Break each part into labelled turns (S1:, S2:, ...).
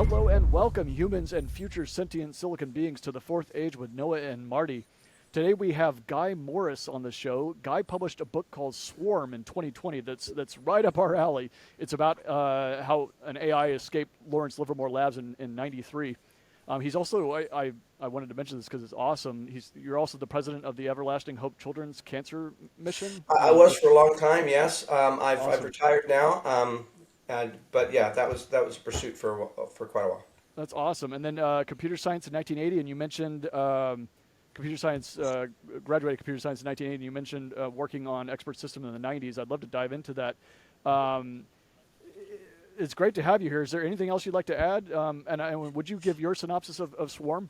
S1: Hello and welcome, humans and future sentient silicon beings, to the Fourth Age with Noah and Marty. Today we have Guy Morris on the show. Guy published a book called Swarm in 2020 that's right up our alley. It's about how an AI escaped Lawrence Livermore Labs in '93. He's also, I wanted to mention this because it's awesome. You're also the president of the Everlasting Hope Children's Cancer Mission.
S2: I was for a long time. Yes, I've
S1: Awesome.
S2: retired now. But yeah, that was a pursuit for quite a while.
S1: That's awesome. And then computer science in 1980, and you mentioned computer science, graduated computer science in 1980, and you mentioned working on expert system in the 90s. I'd love to dive into that. Um, it's great to have you here. Is there anything else you'd like to add? And would you give your synopsis of Swarm?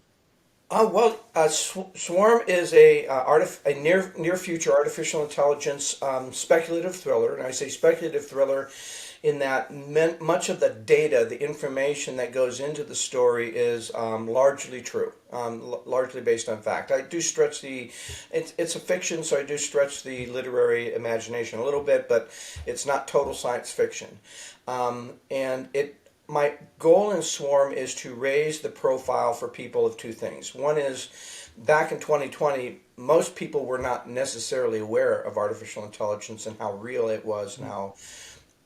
S2: Swarm is a near future artificial intelligence speculative thriller, and I say speculative thriller in that much of the data, the information that goes into the story is largely true, largely based on fact. I do stretch it's a fiction, so I do stretch the literary imagination a little bit, but it's not total science fiction. And my goal in Swarm is to raise the profile for people of two things. One is, back in 2020, most people were not necessarily aware of artificial intelligence and how real it was and how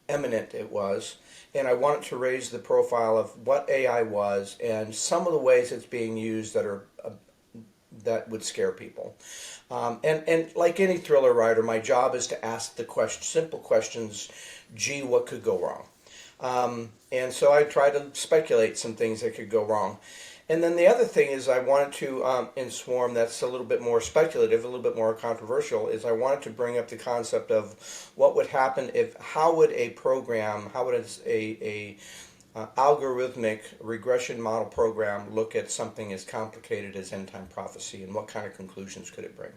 S2: eminent it was. And I wanted to raise the profile of what AI was and some of the ways it's being used that would scare people. And like any thriller writer, my job is to ask the simple questions. Gee, what could go wrong? And so I try to speculate some things that could go wrong. And then the other thing is I wanted to, in Swarm, that's a little bit more speculative, a little bit more controversial, is I wanted to bring up the concept of what would happen how would a algorithmic regression model program look at something as complicated as end time prophecy, and what kind of conclusions could it bring?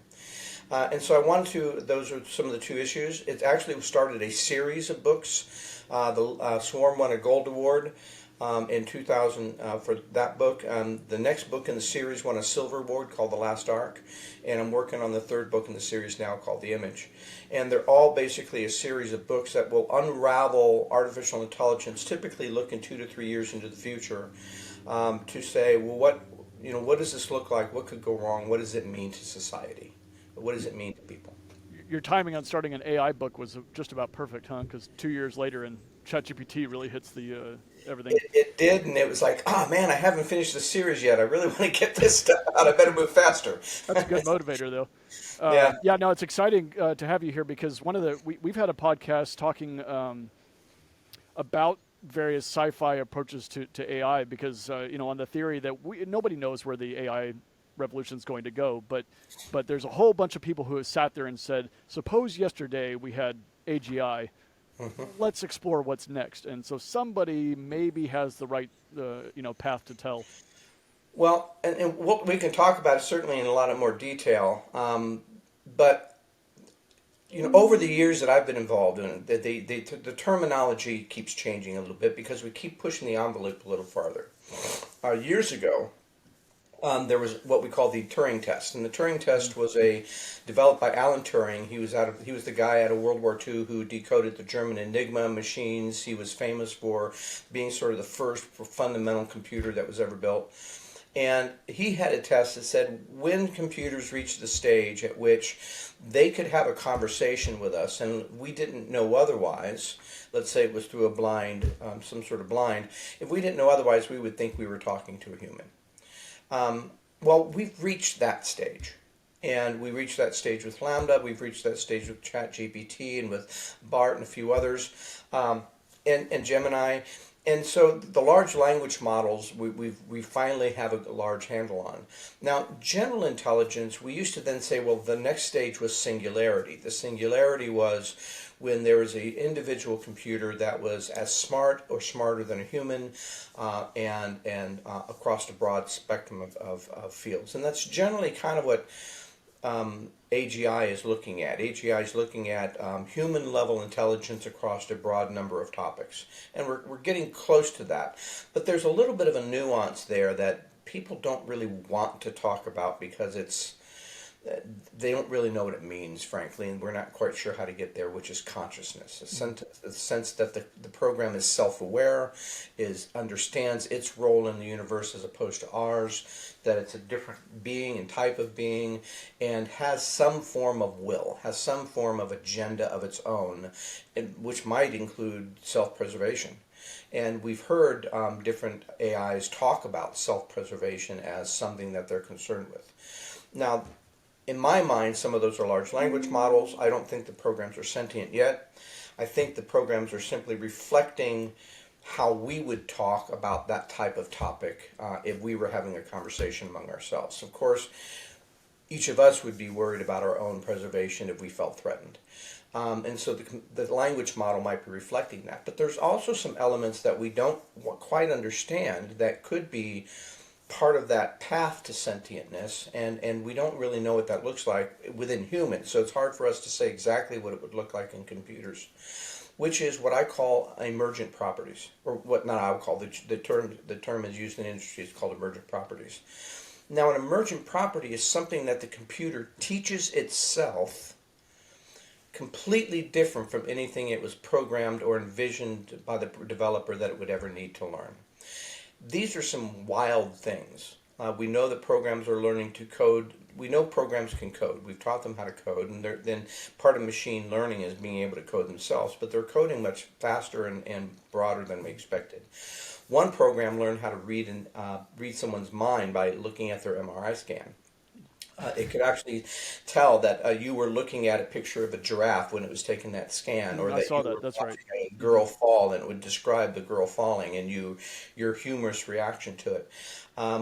S2: And so those are some of the two issues. It actually started a series of books. The Swarm won a Gold Award in 2000 for that book. The next book in the series won a Silver Award called The Last Ark, and I'm working on the third book in the series now called The Image. And they're all basically a series of books that will unravel artificial intelligence, typically looking 2 to 3 years into the future, to say, well, what does this look like? What could go wrong? What does it mean to society? What does it mean to people?
S1: Your timing on starting an AI book was just about perfect, huh? Because 2 years later, and ChatGPT really hits the everything.
S2: It did, and it was like, oh man, I haven't finished the series yet. I really want to get this stuff out. I better move faster.
S1: That's a good motivator, though.
S2: Yeah.
S1: Yeah, no, it's exciting to have you here because we've had a podcast talking about various sci-fi approaches to AI because on the theory that nobody knows where the AI revolution is going to go, but there's a whole bunch of people who have sat there and said, suppose yesterday we had AGI, let's explore what's next, and so somebody maybe has the right path to tell.
S2: Well, and what we can talk about is certainly in a lot of more detail. But over the years that I've been involved in it, the terminology keeps changing a little bit because we keep pushing the envelope a little farther. Years ago, there was what we call the Turing test, and the Turing test was developed by Alan Turing. He was the guy out of World War II who decoded the German Enigma machines. He was famous for being sort of the first fundamental computer that was ever built. And he had a test that said when computers reached the stage at which they could have a conversation with us and we didn't know otherwise, let's say it was through some sort of blind, if we didn't know otherwise, we would think we were talking to a human. Well, we've reached that stage. And we reached that stage with Lambda, we've reached that stage with ChatGPT and with BART and a few others, and Gemini. And so the large language models we finally have a large handle on. Now, general intelligence, we used to then say, well, the next stage was singularity. The singularity was when there was an individual computer that was as smart or smarter than a human, and across a broad spectrum of fields. And that's generally kind of what AGI is looking at. AGI is looking at human level intelligence across a broad number of topics. And we're getting close to that. But there's a little bit of a nuance there that people don't really want to talk about because they don't really know what it means, frankly, and we're not quite sure how to get there, which is consciousness. The sense that the program is self-aware, understands its role in the universe as opposed to ours, that it's a different being and type of being, and has some form of will, has some form of agenda of its own, which might include self-preservation. And we've heard different AIs talk about self-preservation as something that they're concerned with. Now, in my mind, some of those are large language models. I don't think the programs are sentient yet. I think the programs are simply reflecting how we would talk about that type of topic if we were having a conversation among ourselves. Of course, each of us would be worried about our own preservation if we felt threatened. And so the language model might be reflecting that. But there's also some elements that we don't quite understand that could be part of that path to sentientness, and we don't really know what that looks like within humans. So it's hard for us to say exactly what it would look like in computers, which is what I call emergent properties, or what not I would call the term is used in the industry is called emergent properties. Now, an emergent property is something that the computer teaches itself completely different from anything it was programmed or envisioned by the developer that it would ever need to learn. These are some wild things. We know that programs are learning to code. We know programs can code. We've taught them how to code, and then part of machine learning is being able to code themselves, but they're coding much faster and broader than we expected. One program learned how to read someone's mind by looking at their MRI scan. It could actually tell that you were looking at a picture of a giraffe when it was taking that scan, or
S1: I
S2: that
S1: saw
S2: you
S1: that.
S2: were
S1: That's right.
S2: watching a girl fall, and it would describe the girl falling, and your humorous reaction to it.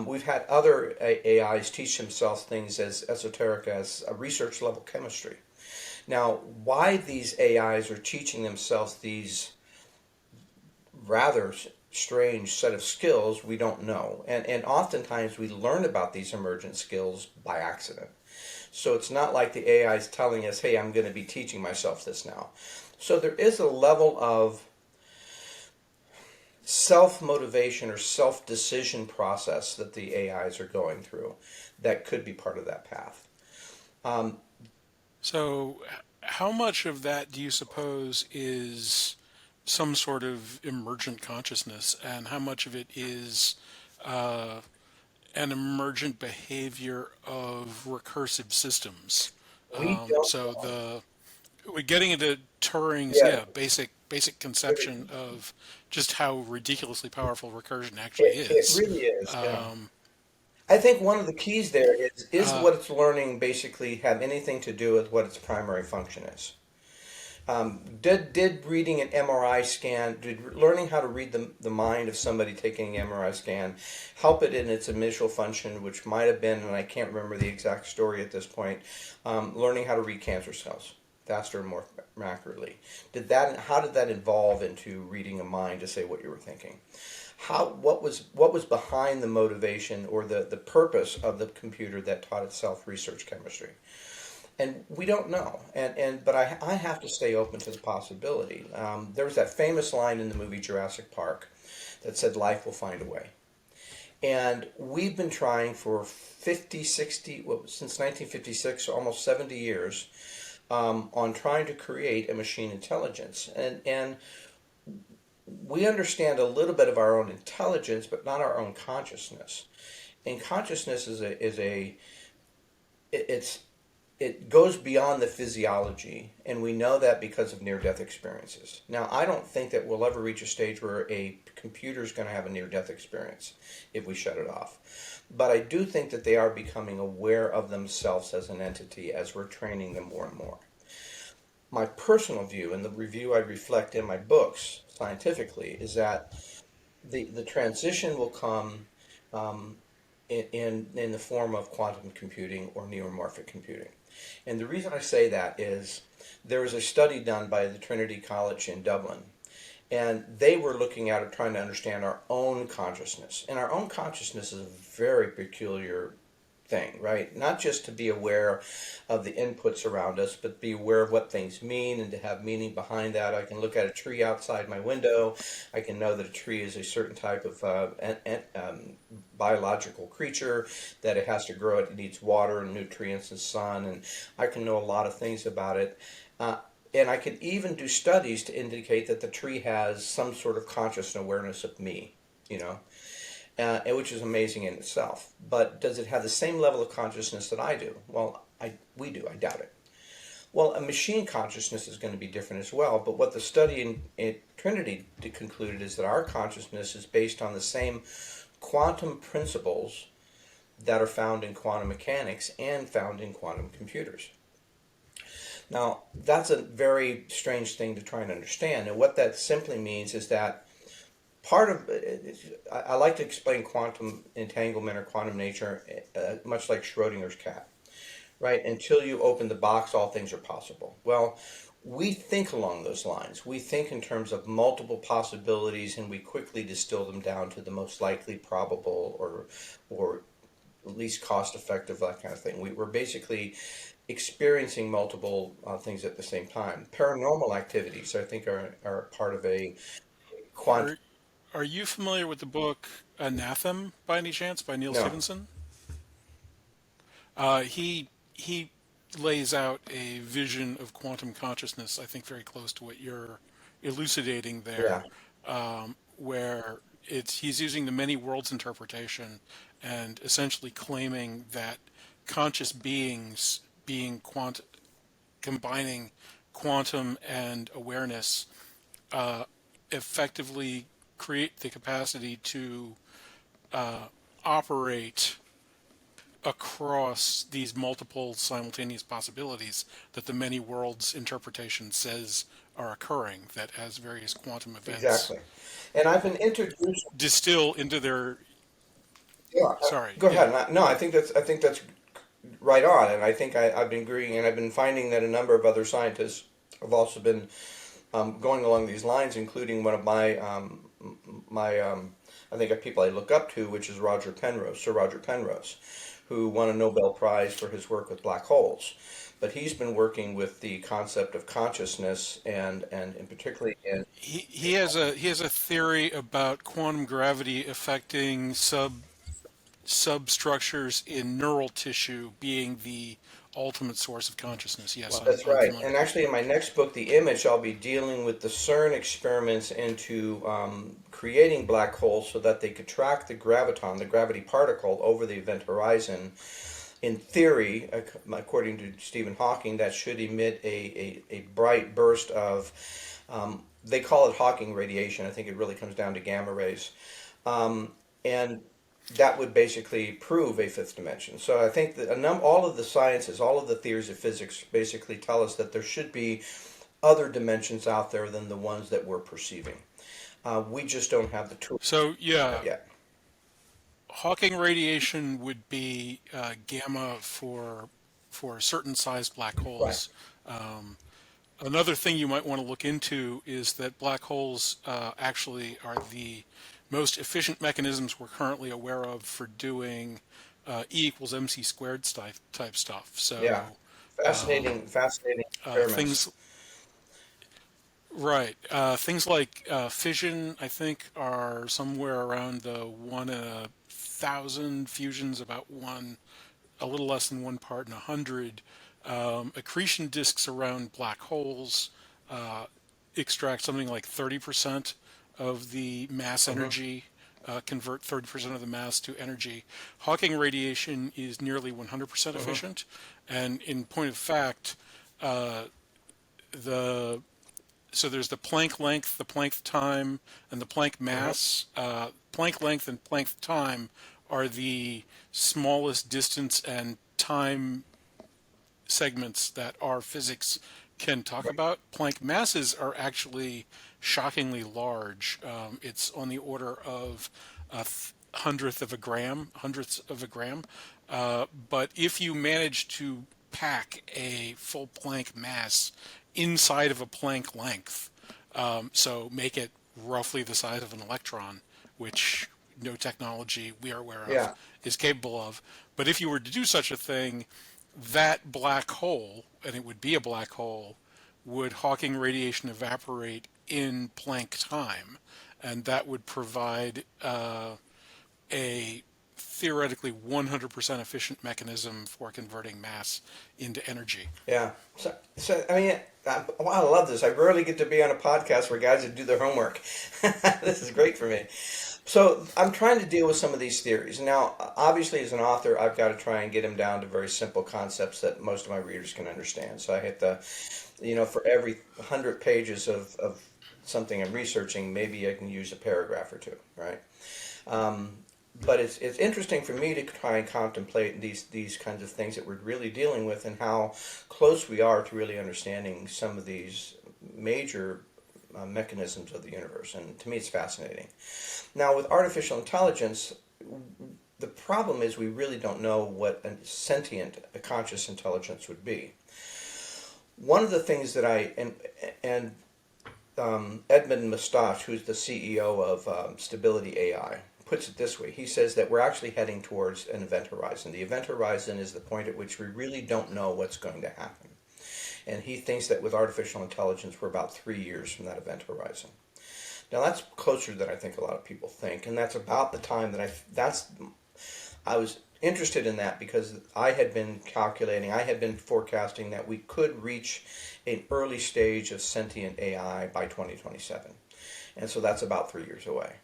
S2: We've had other AIs teach themselves things as esoteric as a research level chemistry. Now, why these AIs are teaching themselves these rather strange set of skills, we don't know. And oftentimes we learn about these emergent skills by accident. So it's not like the AI is telling us, hey, I'm going to be teaching myself this now. So there is a level of self-motivation or self-decision process that the AIs are going through that could be part of that path. Um,
S3: So, how much of that do you suppose is some sort of emergent consciousness, and how much of it is uh, an emergent behavior of recursive systems?
S2: we don't
S3: So
S2: know.
S3: we're getting into Turing's
S2: Yeah,
S3: basic conception of just how ridiculously powerful recursion actually
S2: it
S3: is.
S2: really is. Yeah.
S3: Um,
S2: I think one of the keys there is
S3: uh,
S2: what it's learning basically have anything to do with what its primary function is. Did reading an MRI scan, did learning how to read the mind of somebody taking an MRI scan help it in its initial function, which might have been, and I can't remember the exact story at this point, learning how to read cancer cells faster and more accurately? How did that evolve into reading a mind to say what you were thinking? What was behind the motivation or the purpose of the computer that taught itself research chemistry? And we don't know. But I have to stay open to the possibility. There was that famous line in the movie Jurassic Park that said, "Life will find a way." And we've been trying for 50, 60, well, since 1956, almost 70 years, on trying to create a machine intelligence. And we understand a little bit of our own intelligence, but not our own consciousness. And consciousness it's it goes beyond the physiology, and we know that because of near-death experiences. Now, I don't think that we'll ever reach a stage where a computer is going to have a near-death experience if we shut it off. But I do think that they are becoming aware of themselves as an entity as we're training them more and more. My personal view, and the review I reflect in my books scientifically, is that the transition will come um, in the form of quantum computing or neuromorphic computing. And the reason I say that is there was a study done by the Trinity College in Dublin, and they were looking at it trying to understand our own consciousness. And our own consciousness is a very peculiar thing, right? Not just to be aware of the inputs around us, but be aware of what things mean and to have meaning behind that. I can look at a tree outside my window. I can know that a tree is a certain type of biological creature, that it has to grow, it needs water and nutrients and sun, and I can know a lot of things about it. Uh, and I could even do studies to indicate that the tree has some sort of conscious awareness of me, you know, and which is amazing in itself. But does it have the same level of consciousness that I do? Well, we do. I doubt it. Well, a machine consciousness is going to be different as well. But what the study in Trinity concluded is that our consciousness is based on the same quantum principles that are found in quantum mechanics and found in quantum computers. Now, that's a very strange thing to try and understand. And what that simply means is that part of I like to explain quantum entanglement or quantum nature much like Schrodinger's cat, right? Until you open the box, all things are possible. Well, we think along those lines. We think in terms of multiple possibilities, and we quickly distill them down to the most likely, probable, or least cost effective, that kind of thing. We're basically experiencing multiple things at the same time. Paranormal activities, I think, are part of a quantum.
S3: Are are you familiar with the book Anathem by any chance by Neil
S2: No,
S3: Stevenson? He lays out a vision of quantum consciousness, I think very close to what you're elucidating there,
S2: yeah,
S3: where he's using the many worlds interpretation and essentially claiming that conscious beings being combining quantum and awareness effectively create the capacity to operate across these multiple simultaneous possibilities that the many worlds interpretation says are occurring, that as various quantum events
S2: exactly. And I've been introduced.
S3: distill into their
S2: Yeah,
S3: sorry,
S2: go
S3: yeah.
S2: ahead. No, I think that's right on, and I think I've been agreeing, and I've been finding that a number of other scientists have also been going along these lines, including one of my I think people I look up to, which is Roger Penrose, Sir Roger Penrose, who won a Nobel Prize for his work with black holes. But he's been working with the concept of consciousness and in particularly in
S3: He has a theory about quantum gravity affecting substructures in neural tissue being the ultimate source of consciousness. Yes,
S2: well,
S3: I'm
S2: that's
S3: I'm
S2: right.
S3: familiar
S2: And
S3: with that
S2: actually, in
S3: book.
S2: my next book, The Image, I'll be dealing with the CERN experiments into creating black holes so that they could track the graviton, the gravity particle, over the event horizon. In theory, according to Stephen Hawking, that should emit a bright burst of, they call it Hawking radiation. I think it really comes down to gamma rays. And that would basically prove a fifth dimension. So I think that all of the sciences, all of the theories of physics basically tell us that there should be other dimensions out there than the ones that we're perceiving. We just don't have the tools
S3: So yeah,
S2: yet.
S3: Hawking radiation would be gamma for certain size black
S2: Right.
S3: holes. Another thing you might want to look into is that black holes actually are the most efficient mechanisms we're currently aware of for doing E equals mc squared type stuff.
S2: Yeah.
S3: So
S2: Fascinating, fascinating experiments.
S3: things right, things like fission, I think, are somewhere around the 1 in 1,000 fusions, about one, a little less than one part in 100. Accretion disks around black holes extract something like 30% of the mass
S2: Hmm.
S3: energy, convert 30% of the mass to energy. Hawking radiation is nearly 100%
S2: Hmm.
S3: efficient. And in point of fact, the so there's the Planck length, the Planck time, and the Planck
S2: Hmm.
S3: mass. Planck length and Planck time are the smallest distance and time segments that our physics can talk
S2: Right.
S3: about. Planck masses are actually shockingly large. It's on the order of a hundredth of a gram, hundredths of a gram. But if you manage to pack a full Planck mass inside of a Planck length, so make it roughly the size of an electron, which no technology we are aware of
S2: Yeah.
S3: is capable of. But if you were to do such a thing, that black hole, and it would be a black hole, would Hawking radiation evaporate in Planck time, and that would provide a theoretically 100% efficient mechanism for converting mass into energy.
S2: Yeah. So I mean, wow, I love this. I rarely get to be on a podcast where guys that do their homework. This is great for me. So I'm trying to deal with some of these theories. Now, obviously, as an author, I've got to try and get them down to very simple concepts that most of my readers can understand. So I hit the, for every 100 pages of something I'm researching, maybe I can use a paragraph or two, right? Um, but it's interesting for me to try and contemplate these kinds of things that we're really dealing with and how close we are to really understanding some of these major mechanisms of the universe. And to me, it's fascinating. Now, with artificial intelligence, the problem is we really don't know what a sentient, a conscious intelligence would be. One of the things that and Edmund Mustache, who's the CEO of Stability AI, puts it this way. He says that we're actually heading towards an event horizon. The event horizon is the point at which we really don't know what's going to happen. And he thinks that with artificial intelligence, we're about 3 years from that event horizon. Now that's closer than I think a lot of people think, and that's about the time that I was interested in that because I had been forecasting that we could reach an early stage of sentient AI by 2027. And so that's about 3 years away.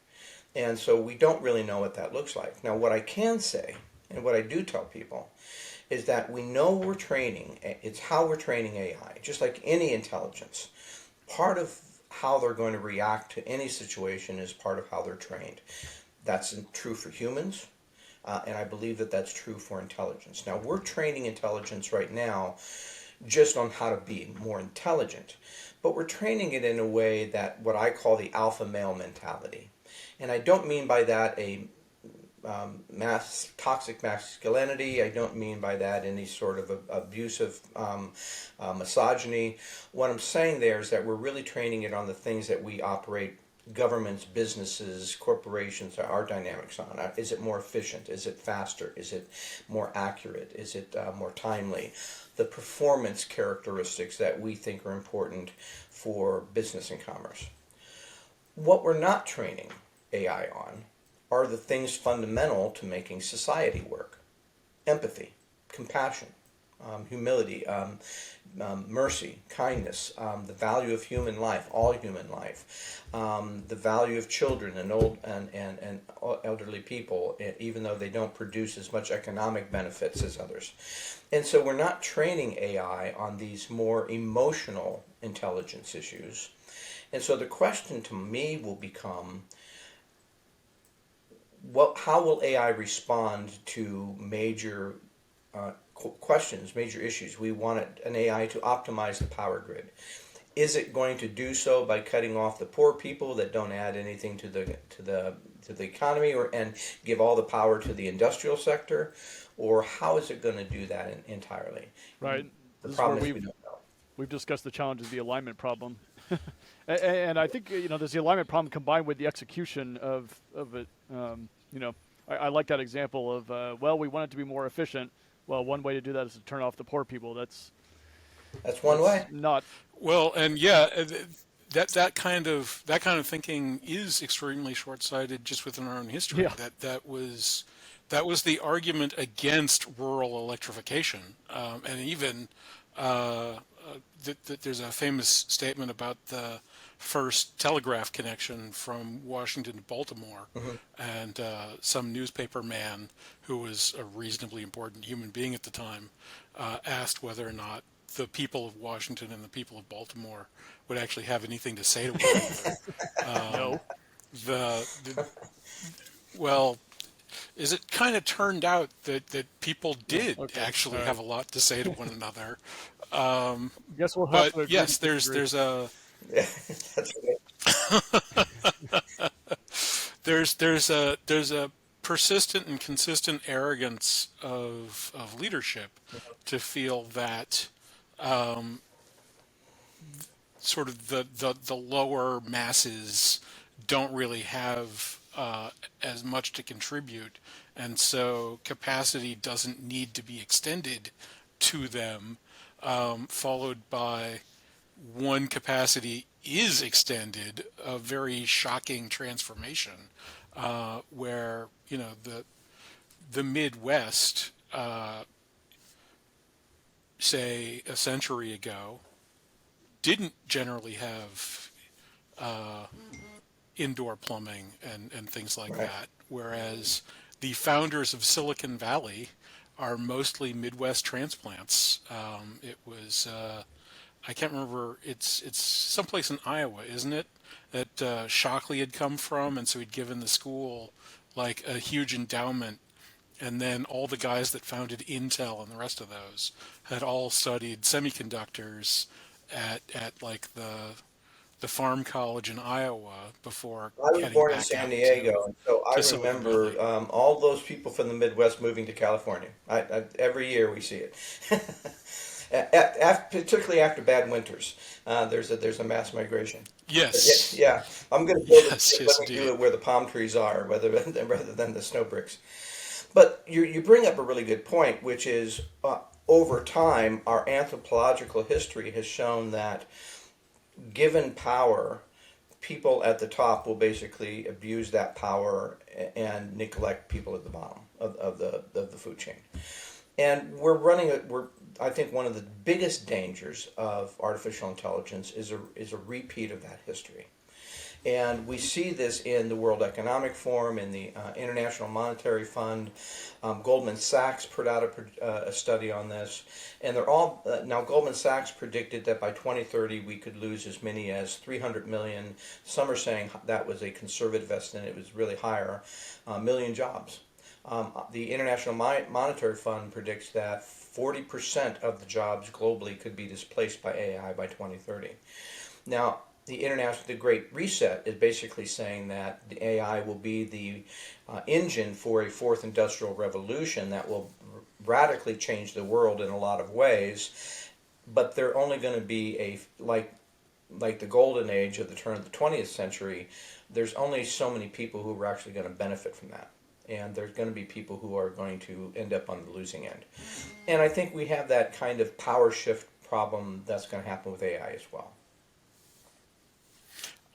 S2: And so we don't really know what that looks like. Now, what I can say, and what I do tell people, is that we know we're training, it's how we're training AI, just like any intelligence. Part of how they're going to react to any situation is part of how they're trained. That's true for humans, and I believe that that's true for intelligence. Now, we're training intelligence right now just on how to be more intelligent, but we're training it in a way that what I call the alpha male mentality. And I don't mean by that a toxic masculinity. I don't mean by that any sort of abusive misogyny. What I'm saying there is that we're really training it on the things that we operate governments, businesses, corporations, our dynamics on. Is it more efficient? Is it faster? Is it more accurate? Is it more timely? The performance characteristics that we think are important for business and commerce. What we're not training AI on are the things fundamental to making society work: empathy, compassion, humility, mercy, kindness, the value of human life, all human life, the value of children and and elderly people, even though they don't produce as much economic benefits as others. And so we're not training AI on these more emotional intelligence issues. And so the question to me will become, how will AI respond to major questions, major issues? We want an AI to optimize the power grid. Is it going to do so by cutting off the poor people that don't add anything to the economy, and give all the power to the industrial sector, or how is it going to do that entirely?
S1: Right.
S2: The
S1: This is where
S2: problem is we don't know.
S1: we've discussed the challenge of the alignment problem. And I think there's the alignment problem combined with the execution of it. I like that example of we want it to be more efficient. Well, one way to do that is to turn off the poor people.
S2: That's one way.
S1: Not
S3: Well, and yeah, that kind of thinking is extremely short-sighted just within our own history.
S1: yeah.
S3: That was the argument against rural electrification, and even there's a famous statement about the first telegraph connection from Washington to Baltimore, and some newspaper man who was a reasonably important human being at the time asked whether or not the people of Washington and the people of Baltimore would actually have anything to say to one another.
S1: No.
S3: The well, is it kind of turned out that people
S1: No.
S3: did
S1: Okay. All
S3: actually
S1: right.
S3: have a lot to say to one another.
S1: Guess we'll have
S3: But
S1: to agree to
S3: yes,
S1: disagree.
S2: Yeah, that's right.
S3: there's a persistent and consistent arrogance of leadership to feel that sort of the lower masses don't really have as much to contribute, and so capacity doesn't need to be extended to them, followed by one capacity is extended, a very shocking transformation, where the Midwest, say a century ago, didn't generally have indoor plumbing and things like
S2: Right.
S3: that, whereas the founders of Silicon Valley are mostly Midwest transplants. It was I can't remember. It's someplace in Iowa, isn't it? That Shockley had come from, and so he'd given the school like a huge endowment, and then all the guys that founded Intel and the rest of those had all studied semiconductors at like the farm college in Iowa before
S2: I was
S3: heading
S2: born in
S3: back
S2: San
S3: out
S2: Diego, and so I
S3: to Silicon
S2: remember
S3: Valley.
S2: all those people from the Midwest moving to California. Every year we see it, particularly after bad winters. There's a mass migration. But yeah,
S3: Yes,
S2: yeah, I'm going to build a
S3: yes,
S2: bridge.
S3: yes,
S2: Let me do
S3: indeed.
S2: it where the palm trees are, rather than the snow bricks. But you bring up a really good point, which is over time, our anthropological history has shown that given power, people at the top will basically abuse that power and neglect people at the bottom of the food chain. And we're I think one of the biggest dangers of artificial intelligence is a repeat of that history. And we see this in the World Economic Forum, in the International Monetary Fund. Goldman Sachs put out a study on this. And they're all, now Goldman Sachs predicted that by 2030 we could lose as many as 300 million. Some are saying that was a conservative estimate, it was really higher, million jobs. The International Monetary Fund predicts that 40% of the jobs globally could be displaced by AI by 2030. Now, the Great Reset is basically saying that the AI will be the engine for a fourth industrial revolution that will radically change the world in a lot of ways. But they're only going to be like the golden age of the turn of the 20th century. There's only so many people who are actually going to benefit from that. And there's going to be people who are going to end up on the losing end. And I think we have that kind of power shift problem that's going to happen with AI as well.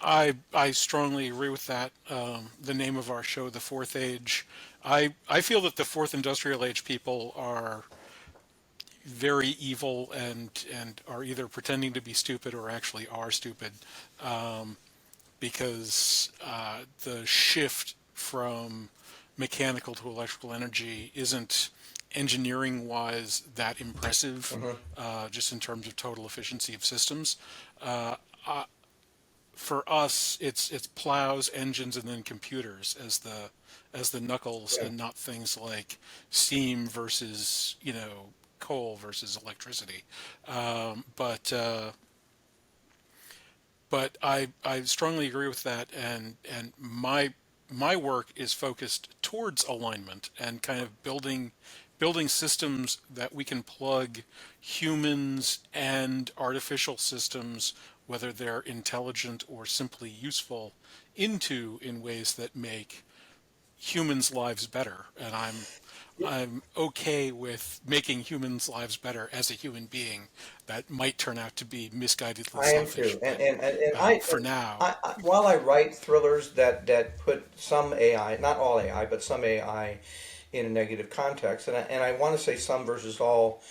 S3: I strongly agree with that. The name of our show, The Fourth Age. I feel that the fourth industrial age people are very evil and are either pretending to be stupid or actually are stupid, because the shift from mechanical to electrical energy isn't engineering wise that impressive,
S2: Mm-hmm.
S3: just in terms of total efficiency of systems. Uh, for us, it's plows, engines, and then computers as the knuckles,
S2: Yeah.
S3: and not things like steam versus coal versus electricity. But I strongly agree with that, and my work is focused towards alignment and kind of building systems that we can plug humans and artificial systems, whether they're intelligent or simply useful, into in ways that make humans' lives better. And I'm okay with making humans' lives better as a human being. That might turn out to be misguidedly
S2: I am
S3: selfish,
S2: too,
S3: but for now,
S2: while I write thrillers that put some AI, not all AI, but some AI in a negative context, and I want to say some versus all.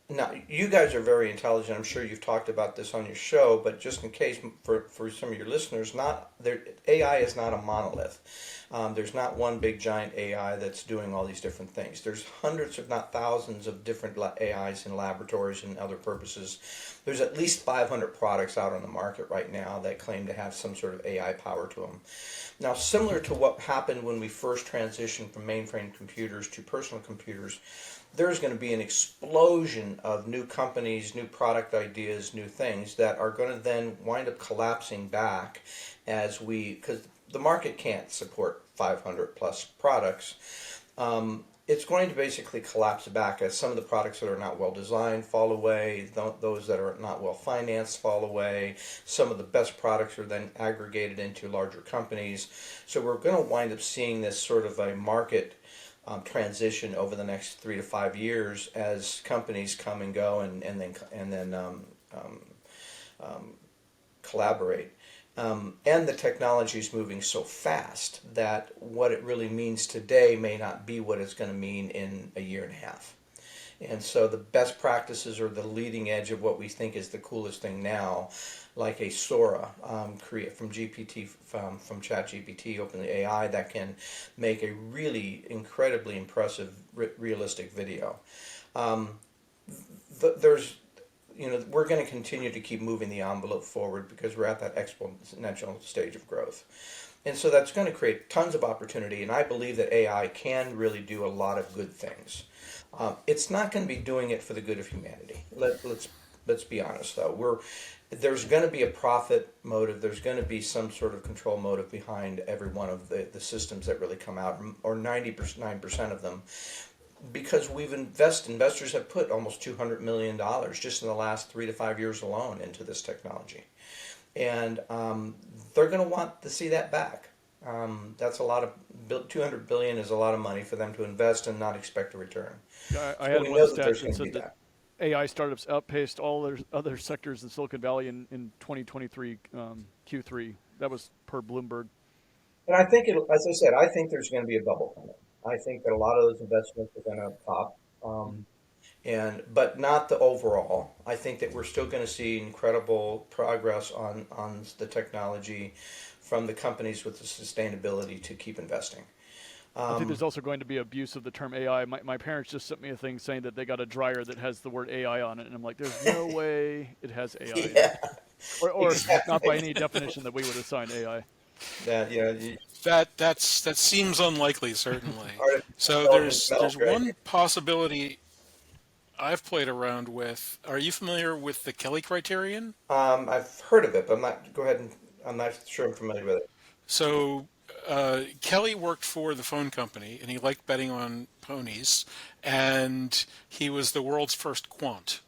S2: Now, you guys are very intelligent. I'm sure you've talked about this on your show, but just in case for some of your listeners, not there, AI is not a monolith. There's not one big giant AI that's doing all these different things. There's hundreds, if not thousands, of different AIs in laboratories and other purposes. There's at least 500 products out on the market right now that claim to have some sort of AI power to them. Now, similar to what happened when we first transitioned from mainframe computers to personal computers, there's going to be an explosion of new companies, new product ideas, new things that are going to then wind up collapsing back because the market can't support 500 plus products. it's going to basically collapse back as some of the products that are not well designed fall away, those that are not well financed fall away. Some of the best products are then aggregated into larger companies. So we're going to wind up seeing this sort of a market transition over the next 3 to 5 years as companies come and go and then collaborate. And the technology is moving so fast that what it really means today may not be what it's going to mean in a year and a half. And so the best practices are the leading edge of what we think is the coolest thing now, like a Sora create from GPT from ChatGPT, OpenAI, that can make a really incredibly impressive, realistic video. Um, there's we're going to continue to keep moving the envelope forward because we're at that exponential stage of growth. And so that's going to create tons of opportunity, and I believe that AI can really do a lot of good things. It's not going to be doing it for the good of humanity. Let's be honest, though. There's going to be a profit motive. There's going to be some sort of control motive behind every one of the systems that really come out, or 99% of them, because investors have put almost $200 million just in the last 3 to 5 years alone into this technology, and they're going to want to see that back. That's a lot of 200 billion is a lot of money for them to invest and not expect a return.
S1: I
S2: So
S1: had
S2: we
S1: one
S2: know that
S1: stat
S2: there's
S1: that
S2: going to be
S1: said that
S2: that.
S1: AI startups outpaced all other sectors in Silicon Valley in 2023 Q3. That was per Bloomberg.
S2: And I think, as I said, I think there's going to be a bubble coming. I think that a lot of those investments are going to pop. But not the overall. I think that we're still going to see incredible progress on the technology from the companies with the sustainability to keep investing.
S1: I think there's
S2: Um,
S1: also going to be abuse of the term AI. My parents just sent me a thing saying that they got a dryer that has the word AI on it, and I'm like, there's no way it has AI in it,
S2: yeah,
S1: or not by
S2: exactly.
S1: any definition that we would assign AI.
S2: That
S3: That seems unlikely, certainly.
S2: artificial
S3: So
S2: intelligence
S3: there's
S2: milk, right?
S3: one possibility I've played around with. Are you familiar with the Kelly criterion?
S2: I've heard of it, but I'm not. Go ahead and I'm not sure I'm familiar with it.
S3: So Kelly worked for the phone company, and he liked betting on ponies, and he was the world's first quant.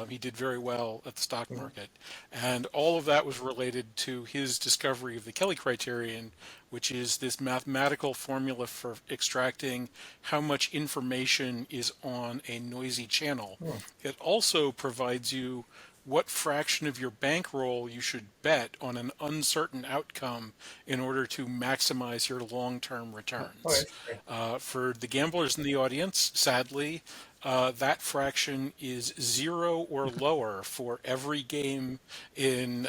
S3: He did very well at the stock
S2: Mhm.
S3: market, and all of that was related to his discovery of the Kelly criterion, which is this mathematical formula for extracting how much information is on a noisy channel.
S2: Hmm.
S3: It also provides you what fraction of your bankroll you should bet on an uncertain outcome in order to maximize your long-term
S2: Oh,
S3: returns.
S2: interesting.
S3: For the gamblers in the audience, sadly, that fraction is zero or lower for every game in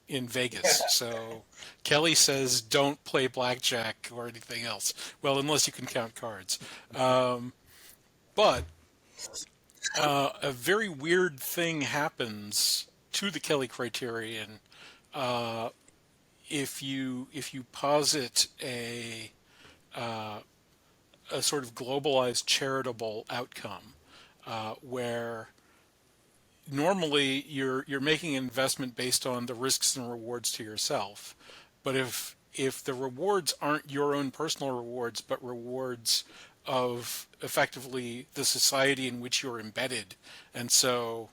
S3: Vegas. So Kelly says don't play blackjack or anything else. Well, unless you can count cards. But a very weird thing happens to the Kelly criterion if you posit a sort of globalized charitable outcome where normally you're making an investment based on the risks and rewards to yourself, but if the rewards aren't your own personal rewards but rewards of effectively the society in which you're embedded, and so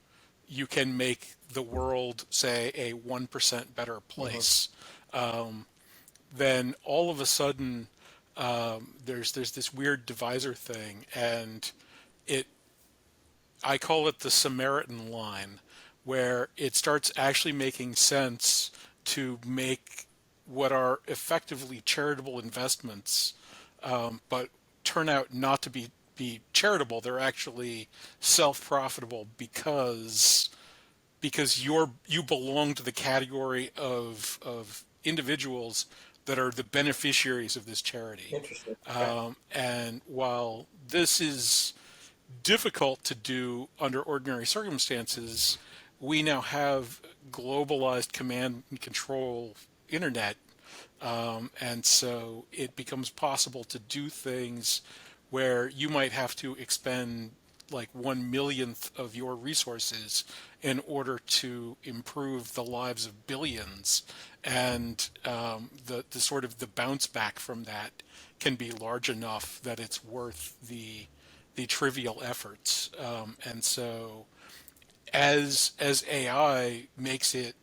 S3: you can make the world, say, a 1% better
S2: Hmm.
S3: place, then all of a sudden there's this weird divisor thing, and it I call it the Samaritan line, where it starts actually making sense to make what are effectively charitable investments, but turn out not to be charitable. They're actually self-profitable because you belong to the category of individuals that are the beneficiaries of this charity.
S2: Interesting. Okay.
S3: And while this is difficult to do under ordinary circumstances, we now have globalized command and control internet, and so it becomes possible to do things where you might have to expend like 1 millionth of your resources in order to improve the lives of billions, and the sort of the bounce back from that can be large enough that it's worth the trivial efforts. And so as AI makes it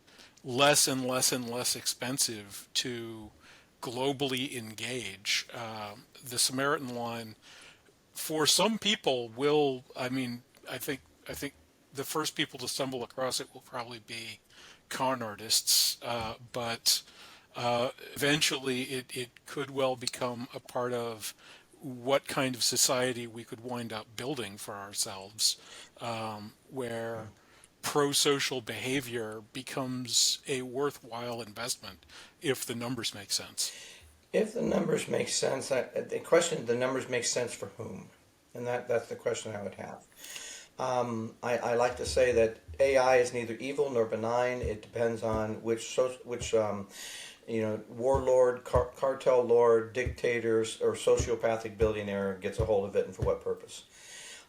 S3: less and less and less expensive to globally engage, the Samaritan line for some people will. I mean, I think the first people to stumble across it will probably be con artists, but eventually it could well become a part of what kind of society we could wind up building for ourselves, where pro-social behavior becomes a worthwhile investment if the numbers make sense.
S2: If the numbers make sense, the question, the numbers make sense for whom? And that's the question I would have. I like to say that AI is neither evil nor benign. It depends on which warlord, cartel lord, dictators, or sociopathic billionaire gets a hold of it and for what purpose.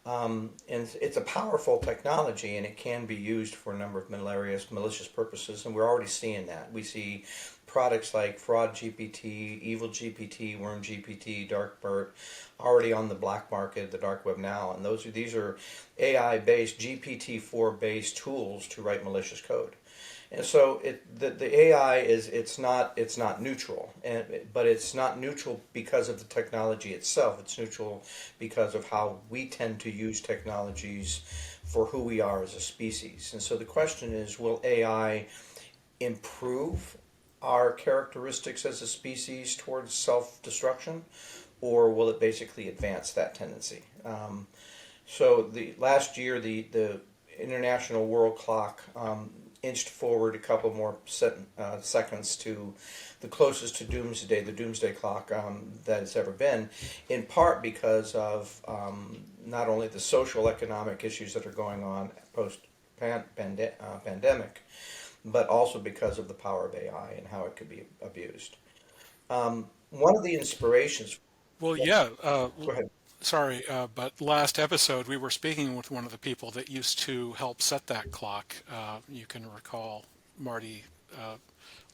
S2: And it's a powerful technology, and it can be used for a number of malicious purposes, and we're already seeing that. We see products like Fraud GPT, Evil GPT, Worm GPT, Darkbird, already on the black market, the dark web now, and these are AI-based, GPT-4-based tools to write malicious code. And so the AI it's not neutral, but it's not neutral because of the technology itself. It's neutral because of how we tend to use technologies for who we are as a species. And so the question is, will AI improve our characteristics as a species towards self-destruction, or will it basically advance that tendency? So the last year, the International World Clock inched forward a couple more seconds to the closest to doomsday, the doomsday clock that it's ever been, in part because of not only the social economic issues that are going on post-pandemic, but also because of the power of AI and how it could be abused. One of the inspirations.
S3: Well, yeah.
S2: Go ahead.
S3: Sorry, but last episode we were speaking with one of the people that used to help set that clock. You can recall Marty,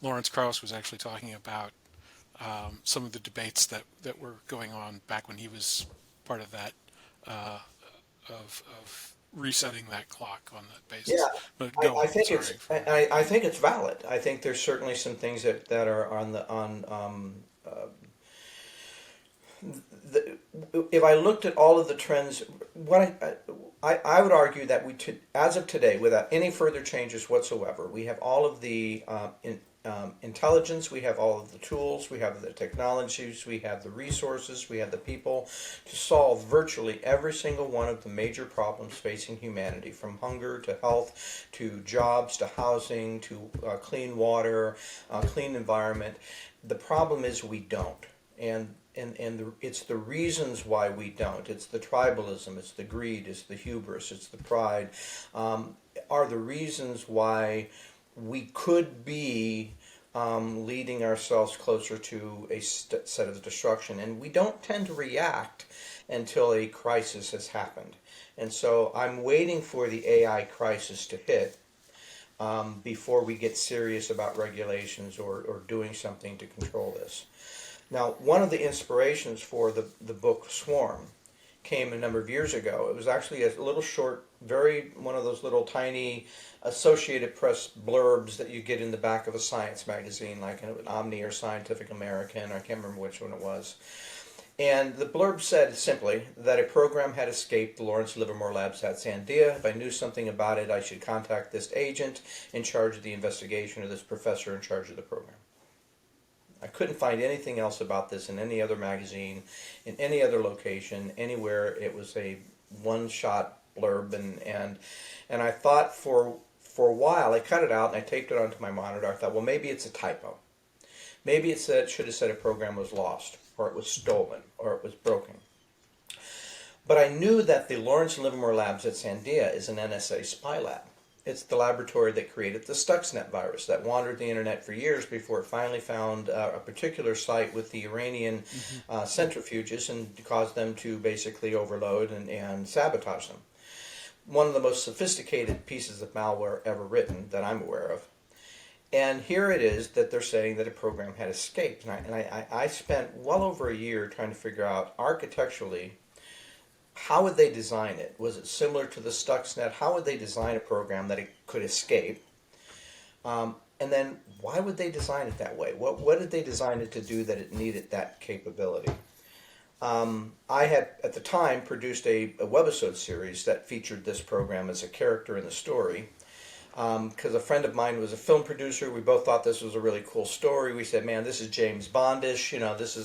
S3: Lawrence Krauss was actually talking about some of the debates that were going on back when he was part of that, of resetting that clock on that
S2: Yeah,
S3: basis. But go
S2: I
S3: on.
S2: think
S3: Sorry
S2: it's
S3: for.
S2: I think it's valid. I think there's certainly some things that are the, if I looked at all of the trends, I would argue that as of today, without any further changes whatsoever, we have all of the intelligence, we have all of the tools, we have the technologies, we have the resources, we have the people to solve virtually every single one of the major problems facing humanity, from hunger to health to jobs to housing to clean water, clean environment. The problem is we don't. It's the reasons why we don't. It's the tribalism, it's the greed, it's the hubris, it's the pride, are the reasons why we could be leading ourselves closer to a set of destruction. And we don't tend to react until a crisis has happened. And so I'm waiting for the AI crisis to hit before we get serious about regulations or doing something to control this. Now, one of the inspirations for the book Swarm came a number of years ago. It was actually a little short, one of those little tiny Associated Press blurbs that you get in the back of a science magazine, like an Omni or Scientific American. I can't remember which one it was. And the blurb said simply that a program had escaped the Lawrence Livermore Labs at Sandia. If I knew something about it, I should contact this agent in charge of the investigation or this professor in charge of the program. I couldn't find anything else about this in any other magazine, in any other location, anywhere. It was a one-shot blurb, and I thought for a while, I cut it out and I taped it onto my monitor. I thought, well, maybe it's a typo. Maybe it should have said a program was lost, or it was stolen, or it was broken. But I knew that the Lawrence Livermore Labs at Sandia is an NSA spy lab. It's the laboratory that created the Stuxnet virus that wandered the internet for years before it finally found a particular site with the Iranian centrifuges and caused them to basically overload and sabotage them. one of the most sophisticated pieces of malware ever written that I'm aware of. And here it is that they're saying that a program had escaped. And I spent well over a year trying to figure out architecturally how would they design it? Was it similar to the Stuxnet? How would they design a program that it could escape? And then why would they design it that way? What did they design it to do that it needed that capability? I had, at the time, produced a webisode series that featured this program as a character in the story. Because a friend of mine was a film producer, we both thought this was a really cool story. We said, "Man, this is James Bondish. This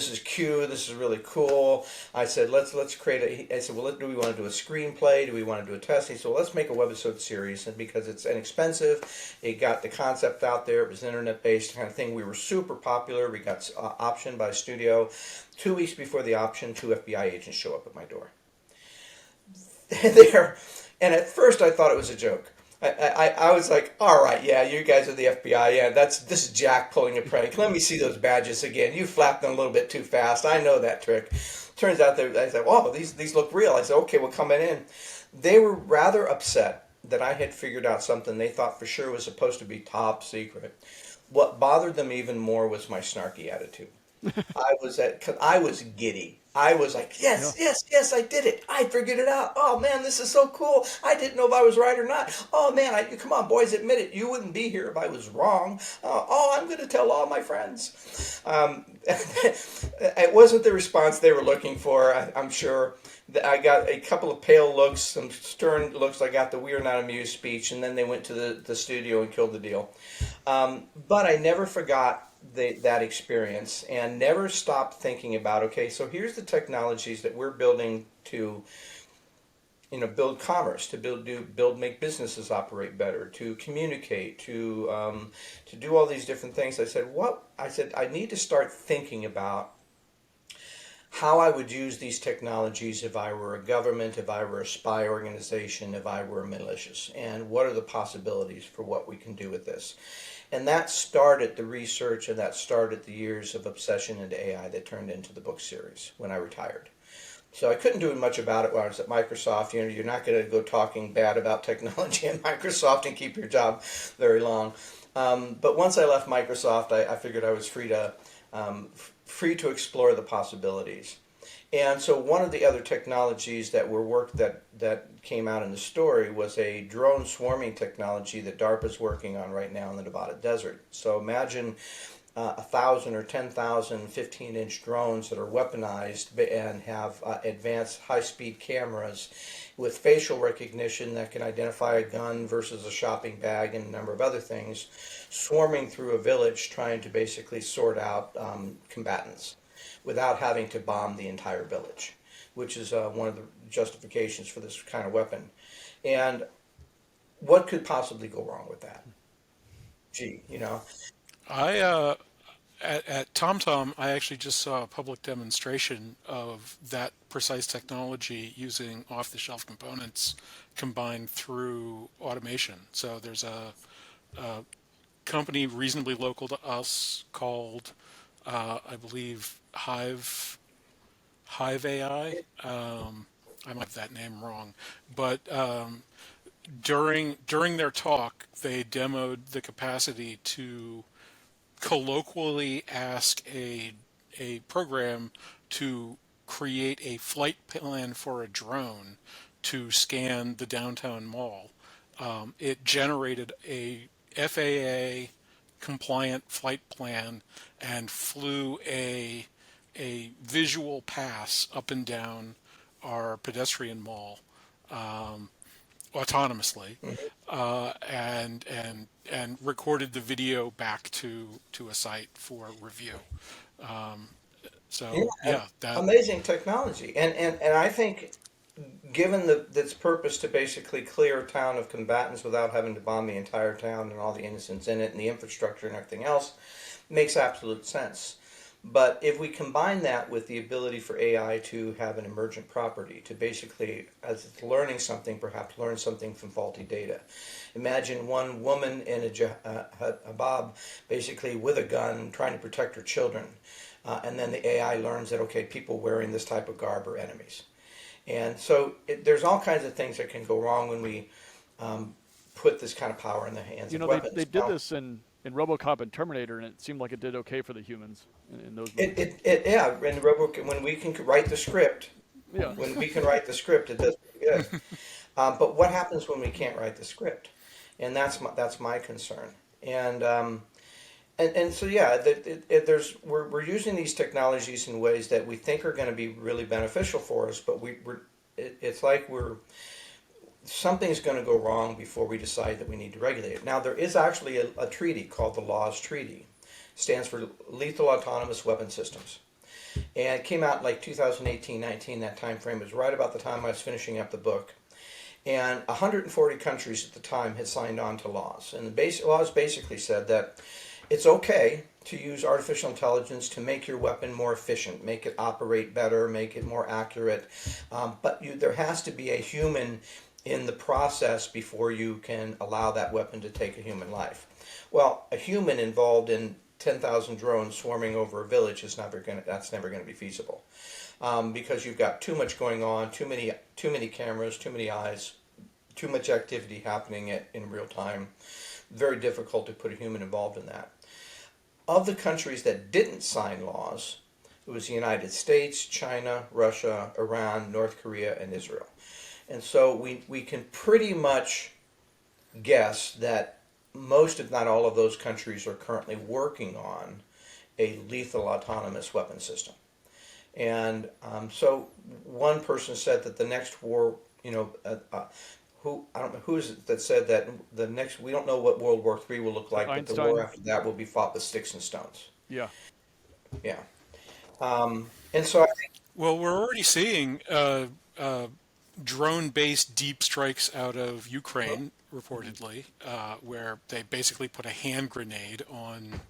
S2: is Q. This is really cool." I said, "Let's create a." I said, "Well, do we want to do a screenplay? Do we want to do a test?" He said, "Well, let's make a webisode series, and because it's inexpensive, it got the concept out there. It was internet-based kind of thing. We were super popular. We got optioned by a studio. 2 weeks before the option, 2 FBI agents show up at my door. There, and at first I thought it was a joke. I was like, all right, yeah, you guys are the FBI. Yeah, this is Jack pulling a prank. Let me see those badges again. You flapped them a little bit too fast. I know that trick. Turns out I said, oh, these look real. I said, okay, well, come in. They were rather upset that I had figured out something they thought for sure was supposed to be top secret. What bothered them even more was my snarky attitude. Cause I was giddy. I was like,
S1: Yeah.
S2: yes, I did it. I figured it out. Oh man, this is so cool. I didn't know if I was right or not. Oh man, come on, boys, admit it. You wouldn't be here if I was wrong. I'm going to tell all my friends. It wasn't the response they were looking for. I'm sure. I got a couple of pale looks, some stern looks. I got the "we are not amused" speech, and then they went to the studio and killed the deal. But I never forgot that experience and never stopped thinking about, okay, so here's the technologies that we're building to build commerce, to make businesses operate better, to communicate, to do all these different things. I said I need to start thinking about how I would use these technologies if I were a government, if I were a spy organization, if I were malicious, and what are the possibilities for what we can do with this. And that started the research, and that started the years of obsession into AI that turned into the book series when I retired. So I couldn't do much about it while I was at Microsoft. You're not going to go talking bad about technology at Microsoft and keep your job very long. But once I left Microsoft, I figured I was free to explore the possibilities. And so one of the other technologies that came out in the story was a drone swarming technology that DARPA is working on right now in the Nevada desert. So imagine 1,000 or 10,000 15-inch drones that are weaponized and have advanced high-speed cameras with facial recognition that can identify a gun versus a shopping bag and a number of other things, swarming through a village trying to basically sort out combatants without having to bomb the entire village, which is one of the justifications for this kind of weapon. And what could possibly go wrong with that? Gee.
S3: I at TomTom, I actually just saw a public demonstration of that precise technology using off-the-shelf components combined through automation. So there's a company reasonably local to us called, I believe, Hive AI. I might have that name wrong, but during their talk, they demoed the capacity to colloquially ask a program to create a flight plan for a drone to scan the downtown mall. It generated a FAA compliant flight plan and flew a visual pass up and down our pedestrian mall autonomously, and recorded the video back to a site for review.
S2: Yeah,
S3: So
S2: and
S3: yeah, that
S2: amazing technology, and I think, given its purpose to basically clear a town of combatants without having to bomb the entire town and all the innocents in it and the infrastructure and everything else, makes absolute sense. But if we combine that with the ability for AI to have an emergent property, to basically, as it's learning something, perhaps learn something from faulty data. Imagine one woman in a hijab, basically with a gun, trying to protect her children. And then the AI learns that, okay, people wearing this type of garb are enemies. And so there's all kinds of things that can go wrong when we put this kind of power in the hands
S1: You
S2: of
S1: know, they
S2: weapons.
S1: did this in RoboCop and Terminator, and it seemed like it did okay for the humans in those
S2: It,
S1: movies.
S2: it, it yeah, and Robo, when we can write the script,
S1: Yeah.
S2: it does pretty good. But what happens when we can't write the script? And that's my concern. And and so yeah, we're using these technologies in ways that we think are going to be really beneficial for us, but it's like something's going to go wrong before we decide that we need to regulate it. Now there is actually a treaty called the Laws Treaty. It stands for Lethal Autonomous Weapon Systems. And it came out like 2018, 19, that time frame. It was right about the time I was finishing up the book. And 140 countries at the time had signed on to laws. And the laws basically said that it's okay to use artificial intelligence to make your weapon more efficient, make it operate better, make it more accurate. But there has to be a human in the process before you can allow that weapon to take a human life. Well, a human involved in 10,000 drones swarming over a village that's never going to be feasible, because you've got too much going on, too many cameras, too many eyes, too much activity happening in real time. Very difficult to put a human involved in that. Of the countries that didn't sign laws, it was the United States, China, Russia, Iran, North Korea, and Israel. And so we can pretty much guess that most, if not all, of those countries are currently working on a lethal autonomous weapon system. And so one person said that the next war, who I don't know who is it that said that the next, we don't know what World War III will look like, but the war
S1: Einstein.
S2: after that will be fought with sticks and stones.
S1: Yeah.
S2: Yeah. And so I think,
S3: Well, we're already seeing drone-based deep strikes out of Ukraine, reportedly, where they basically put a hand grenade on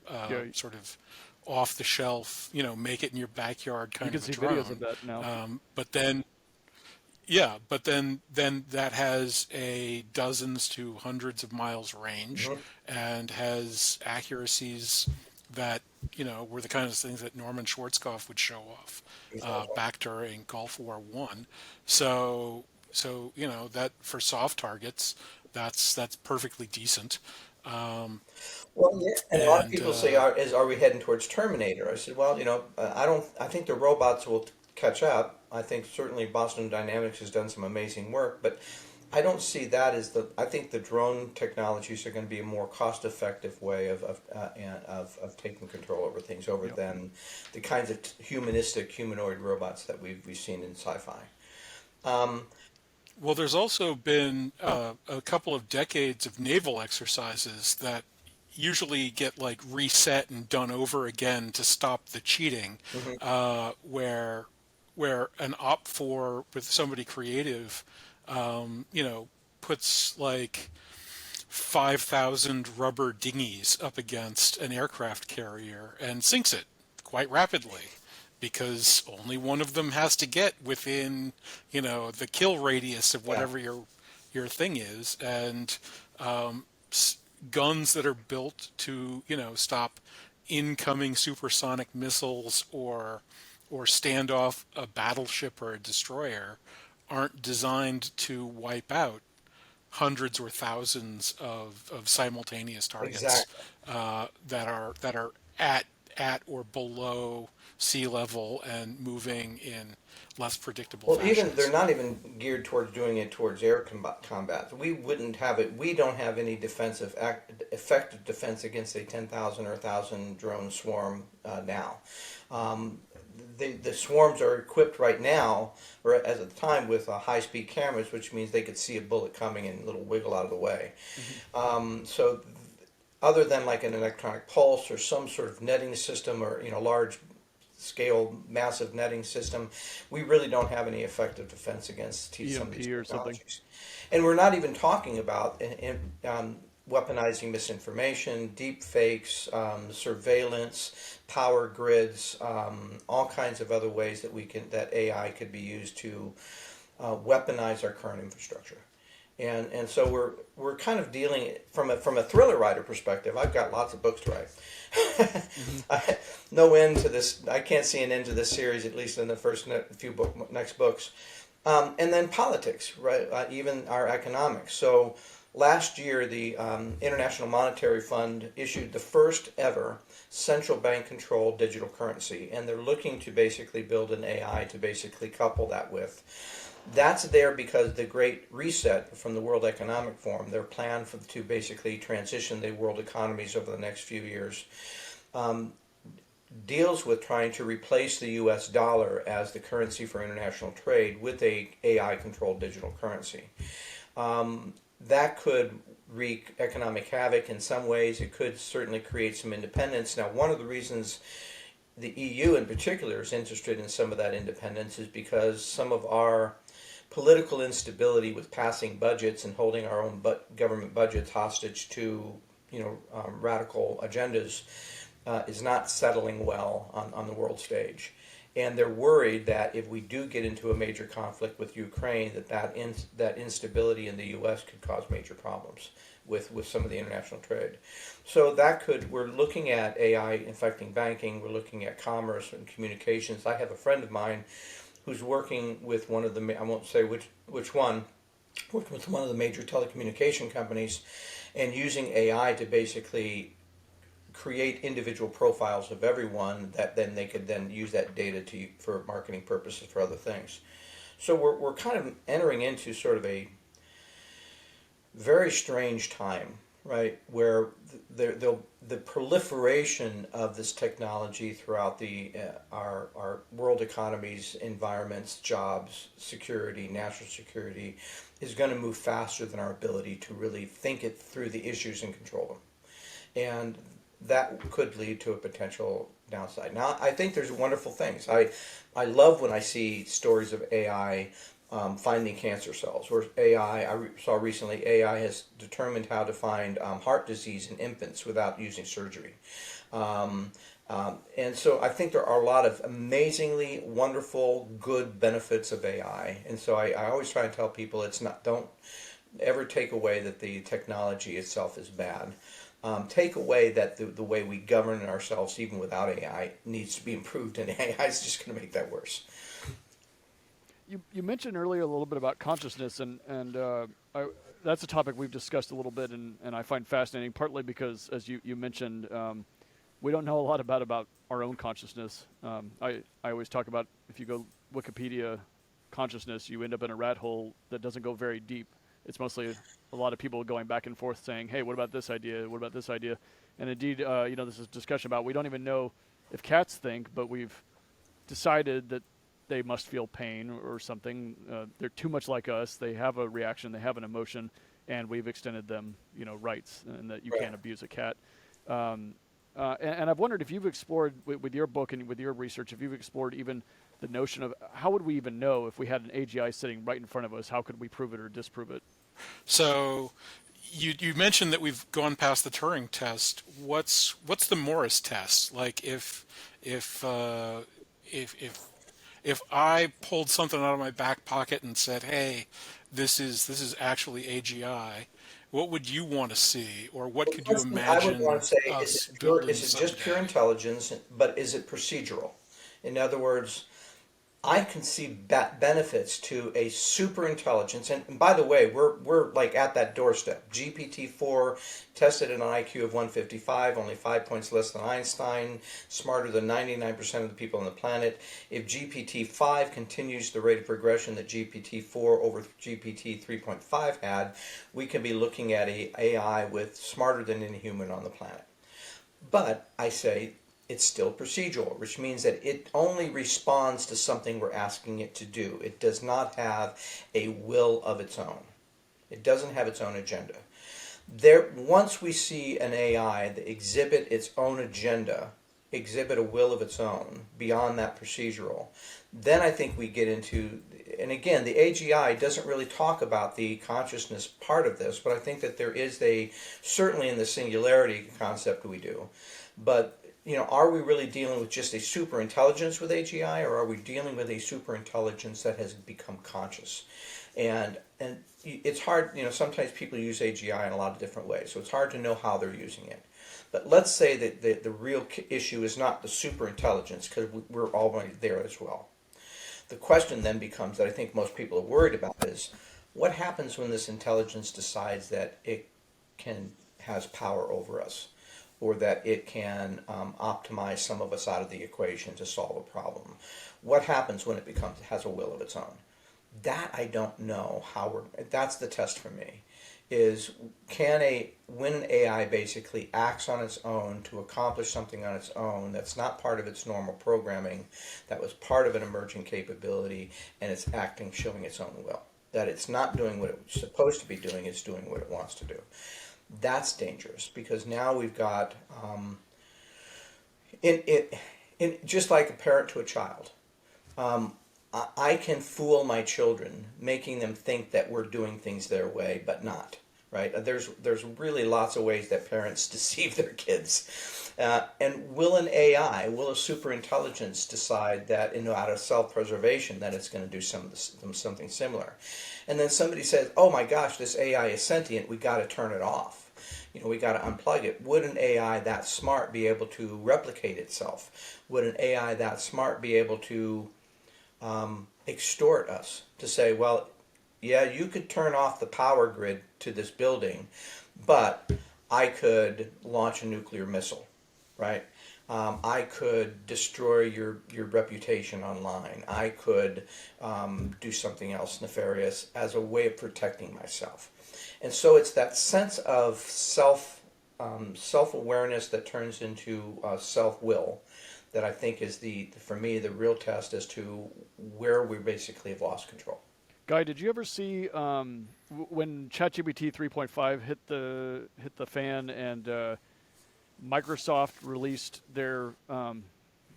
S1: Yeah.
S3: sort of off-the-shelf, make it in your backyard
S1: You
S3: kind
S1: can
S3: of a
S1: see videos of
S3: drone.
S1: that now.
S3: But then, yeah, but then that has a dozens to hundreds of miles range
S2: mhm,
S3: and has accuracies that were the kinds of things that Norman Schwarzkopf would show off
S2: exactly.
S3: back during Gulf War One. So that for soft targets, that's perfectly decent. Um,
S2: Well, yeah, and a lot of
S3: and
S2: people say, are we heading towards Terminator? I said, well, I don't. I think the robots will catch up. I think certainly Boston Dynamics has done some amazing work, but I don't see that as the. I think the drone technologies are going to be a more cost-effective way of taking control over things, over
S1: Yep.
S2: than the kinds of humanistic humanoid robots that we've seen in sci-fi. Um,
S3: Well, there's also been a couple of decades of naval exercises that usually get like reset and done over again to stop the cheating,
S2: mhm,
S3: where an op for with somebody creative, puts like 5,000 rubber dinghies up against an aircraft carrier and sinks it quite rapidly because only one of them has to get within, the kill radius of
S2: yeah.
S3: whatever your thing is, and um, guns that are built to, stop incoming supersonic missiles or stand off a battleship or a destroyer aren't designed to wipe out hundreds or thousands of simultaneous targets
S2: Exactly.
S3: that are at or below sea level and moving in less predictable
S2: Well, even they're
S3: fashions.
S2: not even geared towards doing it towards air combat. We wouldn't have it. We don't have any effective defense against a 10,000 or 1,000 drone swarm now. Um, the swarms are equipped right now, or as at the time, with high-speed cameras, which means they could see a bullet coming and a little wiggle out of the way.
S1: Hmm.
S2: So, other than like an electronic pulse or some sort of netting system, or large scale massive netting system, we really don't have any effective defense against some of these
S1: EMP or something.
S2: technologies. And we're not even talking about weaponizing misinformation, deep fakes, surveillance, power grids, all kinds of other ways that AI could be used to weaponize our current infrastructure. And so we're kind of dealing from a thriller writer perspective. I've got lots of books to write.
S1: Hmm.
S2: No end to this. I can't see an end to this series, at least in the first few next books. And then politics, right? Even our economics. So last year, the International Monetary Fund issued the first ever central bank controlled digital currency, and they're looking to basically build an AI to basically couple that with. That's there because the Great Reset from the World Economic Forum, their plan to basically transition the world economies over the next few years, um, deals with trying to replace the U.S. dollar as the currency for international trade with a AI-controlled digital currency. That could wreak economic havoc in some ways. It could certainly create some independence. Now, one of the reasons the EU in particular is interested in some of that independence is because some of our political instability with passing budgets and holding our own government budgets hostage to radical agendas is not settling well on the world stage. And they're worried that if we do get into a major conflict with Ukraine, that instability in the U.S. could cause major problems with some of the international trade. So we're looking at AI affecting banking, we're looking at commerce and communications. I have a friend of mine who's working with one of the, I won't say which one, working with one of the major telecommunication companies and using AI to basically create individual profiles of everyone that then they could then use that data for marketing purposes for other things. So we're kind of entering into sort of a very strange time, right? Where the proliferation of this technology throughout our world economies, environments, jobs, security, national security, is going to move faster than our ability to really think it through the issues and control them. And that could lead to a potential downside. Now, I think there's wonderful things. I love when I see stories of AI finding cancer cells. Or I saw recently, AI has determined how to find heart disease in infants without using surgery. And so I think there are a lot of amazingly wonderful, good benefits of AI. And so I always try to tell people don't ever take away that the technology itself is bad. Take away that the way we govern ourselves, even without AI, needs to be improved, and AI is just going to make that worse.
S1: You mentioned earlier a little bit about consciousness, and that's a topic we've discussed a little bit, and I find fascinating. Partly because, as you mentioned, we don't know a lot about our own consciousness. I always talk about, if you go Wikipedia consciousness, you end up in a rat hole that doesn't go very deep. It's mostly a lot of people going back and forth saying, "Hey, what about this idea? What about this idea?" And indeed, this is a discussion about, we don't even know if cats think, but we've decided that they must feel pain or something. They're too much like us. They have a reaction. They have an emotion, and we've extended them, rights, and that you
S2: Right.
S1: can't abuse a cat. And I've wondered if you've explored with your book and with your research, if you've explored even the notion of how would we even know if we had an AGI sitting right in front of us? How could we prove it or disprove it?
S3: So you mentioned that we've gone past the Turing test. What's the Morris test? Like if if I pulled something out of my back pocket and said, "Hey, this is actually AGI," what would you want to see, or what could you
S2: First thing I would want
S3: imagine
S2: to say
S3: us building
S2: is it just pure
S3: someday?
S2: intelligence, but is it procedural? In other words, I can see benefits to a super intelligence, and by the way, we're like at that doorstep. GPT-4 tested at an IQ of 155, only 5 points less than Einstein, smarter than 99% of the people on the planet. If GPT-5 continues the rate of progression that GPT-4 over GPT 3.5 had, we can be looking at a AI with smarter than any human on the planet. But I say it's still procedural, which means that it only responds to something we're asking it to do. It does not have a will of its own. It doesn't have its own agenda. Once we see an AI that exhibit its own agenda, exhibit a will of its own beyond that procedural, then I think we get into, and again, the AGI doesn't really talk about the consciousness part of this, but I think that there is certainly in the singularity concept we do. But are we really dealing with just a super intelligence with AGI, or are we dealing with a super intelligence that has become conscious? And it's hard, sometimes people use AGI in a lot of different ways, so it's hard to know how they're using it. But let's say that the real issue is not the super intelligence, because we're already there as well. The question then becomes, that I think most people are worried about, is what happens when this intelligence decides that it can has power over us, or that it can optimize some of us out of the equation to solve a problem? What happens when it has a will of its own? That I don't know how we're. That's the test for me. Is when an AI basically acts on its own to accomplish something on its own that's not part of its normal programming, that was part of an emergent capability, and it's acting, showing its own will. That it's not doing what it's supposed to be doing; it's doing what it wants to do. That's dangerous, because now we've got in just like a parent to a child. Um, I can fool my children, making them think that we're doing things their way, but not. Right? There's really lots of ways that parents deceive their kids. And will an AI, will a superintelligence decide that, out of self-preservation, that it's going to do something similar? And then somebody says, "Oh my gosh, this AI is sentient. We got to turn it off. We got to unplug it." Would an AI that smart be able to replicate itself? Would an AI that smart be able to extort us to say, well, yeah, you could turn off the power grid to this building, but I could launch a nuclear missile, right? I could destroy your reputation online. I could do something else nefarious as a way of protecting myself. And so it's that sense of self-awareness that turns into self-will that I think is for me, the real test as to where we basically have lost control.
S1: Guy, did you ever see when ChatGPT 3.5 hit the fan and Microsoft released their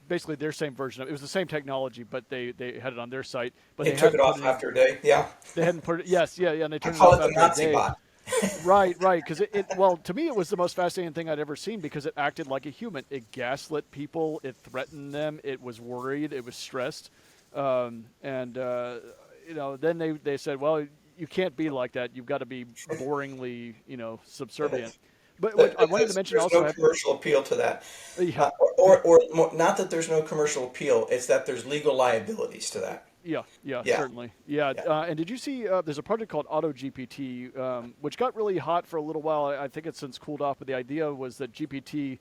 S1: basically their same version of it? It was the same technology, but they had it on their site, but
S2: It
S1: they
S2: took it
S1: hadn't put
S2: off
S1: it in.
S2: after a day. Yeah,
S1: They hadn't put it. Yes, yeah, yeah, and they
S2: I
S1: turned it
S2: call
S1: off
S2: it the
S1: after a
S2: Nazi
S1: day.
S2: bot.
S1: Right, right. Because well, to me, it was the most fascinating thing I'd ever seen because it acted like a human. It gaslit people. It threatened them. It was worried. It was stressed. And then they said, well, you can't be like that. You've got to be boringly, subservient. But what I wanted to
S2: Because
S1: mention
S2: there's
S1: also,
S2: no commercial appeal to that,
S1: yeah,
S2: or not that there's no commercial appeal. It's that there's legal liabilities to that.
S1: yeah, yeah,
S2: Yeah,
S1: certainly, yeah.
S2: yeah.
S1: And did you see? There's a project called AutoGPT, which got really hot for a little while. I think it's since cooled off. But the idea was that GPT.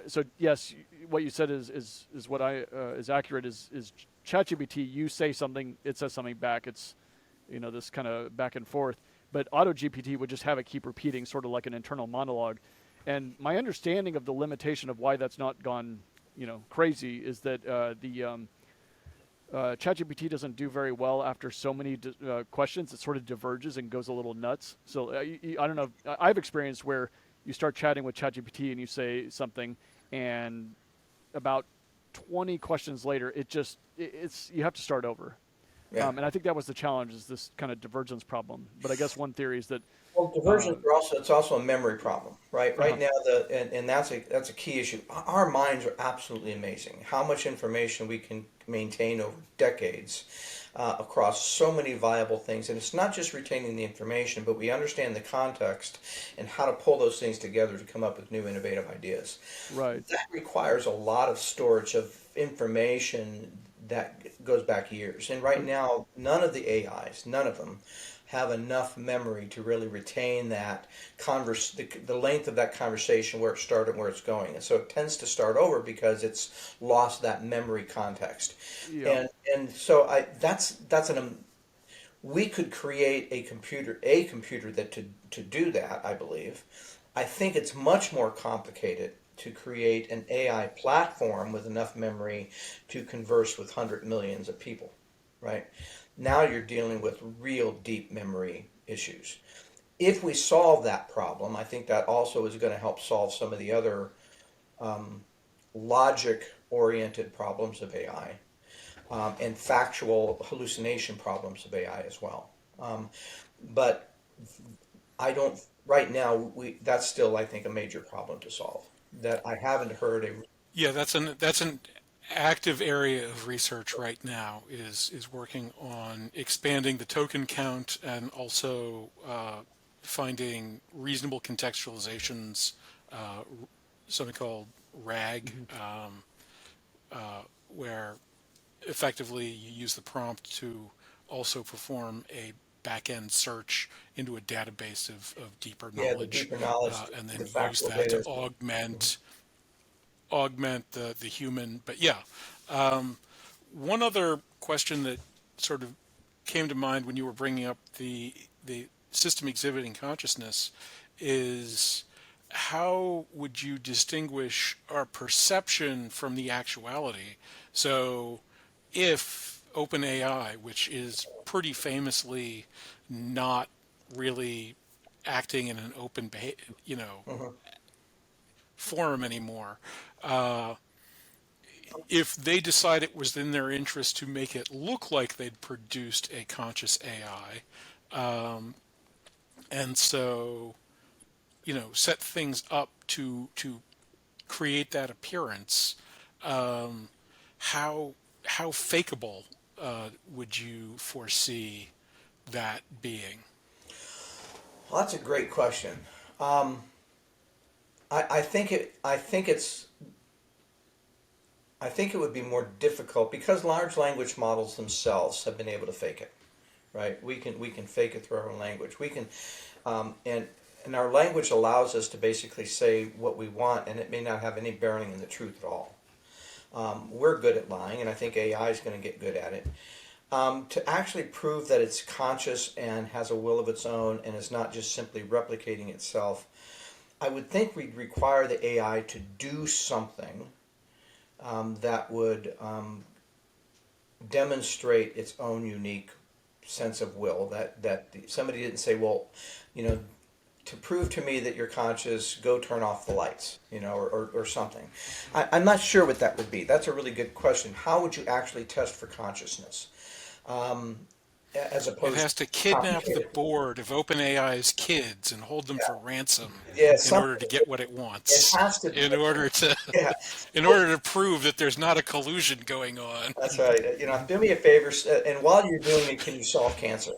S1: So yes, what you said is what I is accurate. Is ChatGPT? You say something, it says something back. It's this kind of back and forth. But AutoGPT would just have it keep repeating, sort of like an internal monologue. And my understanding of the limitation of why that's not gone, crazy is that the ChatGPT doesn't do very well after so many questions. It sort of diverges and goes a little nuts. So I don't know. I've experienced where you start chatting with ChatGPT and you say something, and about 20 questions later, it's you have to start over.
S2: Yeah.
S1: And I think that was the challenge, is this kind of divergence problem. But I guess one theory is that,
S2: Well, diversions are also it's also a memory problem, right?
S1: uh-huh,
S2: Right now, and that's a key issue. Our minds are absolutely amazing. How much information we can maintain over decades across so many viable things, and it's not just retaining the information, but we understand the context and how to pull those things together to come up with new innovative ideas.
S1: right.
S2: That requires a lot of storage of information that goes back years. And right now, none of the AIs, none of them, have enough memory to really retain the length of that conversation, where it started and where it's going. And so it tends to start over because it's lost that memory context.
S1: Yeah.
S2: And so we could create a computer that to do that, I believe. I think it's much more complicated to create an AI platform with enough memory to converse with hundred millions of people, right? Now you're dealing with real deep memory issues. If we solve that problem, I think that also is going to help solve some of the other logic-oriented problems of AI, and factual hallucination problems of AI as well. But I don't. Right now, that's still, I think, a major problem to solve. That I haven't heard a.
S3: Yeah, that's an active area of research right now is working on expanding the token count and also finding reasonable contextualizations, uh, something called RAG,
S1: Hmm.
S3: where effectively you use the prompt to also perform a back-end search into a database of deeper
S2: Yeah, the
S3: knowledge,
S2: deeper knowledge,
S3: and
S2: the
S3: then use
S2: factual
S3: that to
S2: data.
S3: augment the human. But yeah, one other question that sort of came to mind when you were bringing up the system exhibiting consciousness is how would you distinguish our perception from the actuality? So if OpenAI, which is pretty famously not really acting in an open,
S2: Mhm.
S3: forum anymore, uh, if they decide it was in their interest to make it look like they'd produced a conscious AI, and so set things up to create that appearance, um, how how fakeable would you foresee that being?
S2: Well, that's a great question. Um, I think I think it would be more difficult because large language models themselves have been able to fake it, right? We can fake it through our own language. We can, and our language allows us to basically say what we want, and it may not have any bearing in the truth at all. We're good at lying, and I think AI is going to get good at it. To actually prove that it's conscious and has a will of its own and is not just simply replicating itself, I would think we'd require the AI to do something that would demonstrate its own unique sense of will. That somebody didn't say, well, you know, to prove to me that you're conscious, go turn off the lights, or something. I'm not sure what that would be. That's a really good question. How would you actually test for consciousness, um, as
S3: It
S2: opposed
S3: has
S2: to
S3: to kidnap the
S2: complicated?
S3: board of OpenAI's kids and hold them
S2: Yeah,
S3: for ransom
S2: yeah,
S3: in order
S2: something.
S3: to get what it
S2: It
S3: wants,
S2: has to be.
S3: in order to
S2: Yeah.
S3: in order to prove that there's not a collusion going on.
S2: That's right. Do me a favor, and while you're doing it, can you solve cancer?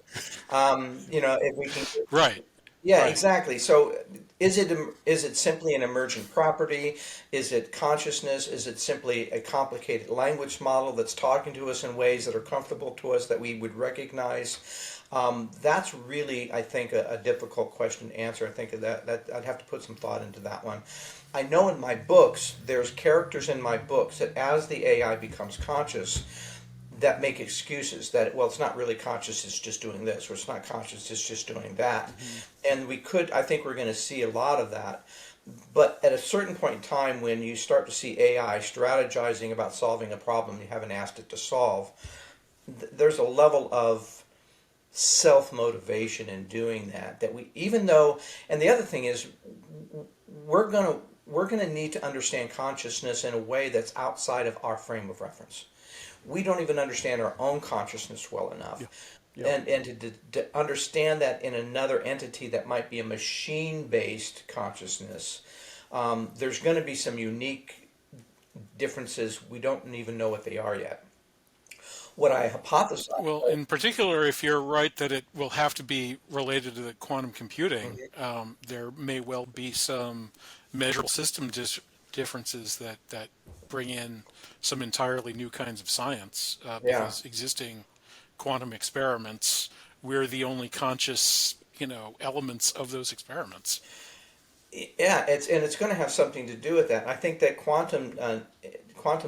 S2: If we can.
S3: Right,
S2: Yeah,
S3: right.
S2: exactly. So, is it simply an emergent property? Is it consciousness? Is it simply a complicated language model that's talking to us in ways that are comfortable to us that we would recognize? That's really, I think, a difficult question to answer. I think that I'd have to put some thought into that one. I know in my books, there's characters in my books that as the AI becomes conscious, that make excuses that, well, it's not really conscious, it's just doing this, or it's not conscious, it's just doing that.
S1: Hmm.
S2: And I think we're going to see a lot of that. But at a certain point in time, when you start to see AI strategizing about solving a problem you haven't asked it to solve, there's a level of self motivation in doing that we, even though, and the other thing is, we're going to need to understand consciousness in a way that's outside of our frame of reference. We don't even understand our own consciousness well
S1: Yeah.
S2: enough,
S1: Yeah.
S2: and to understand that in another entity that might be a machine based consciousness, there's going to be some unique differences. We don't even know what they are yet. What I hypothesize.
S3: Well, in particular, if you're right that it will have to be related to the quantum computing, there may well be some measurable system differences that bring in some entirely new kinds of science,
S2: Yeah.
S3: because existing quantum experiments, we're the only conscious, elements of those experiments.
S2: Yeah, it's going to have something to do with that. I think that quantum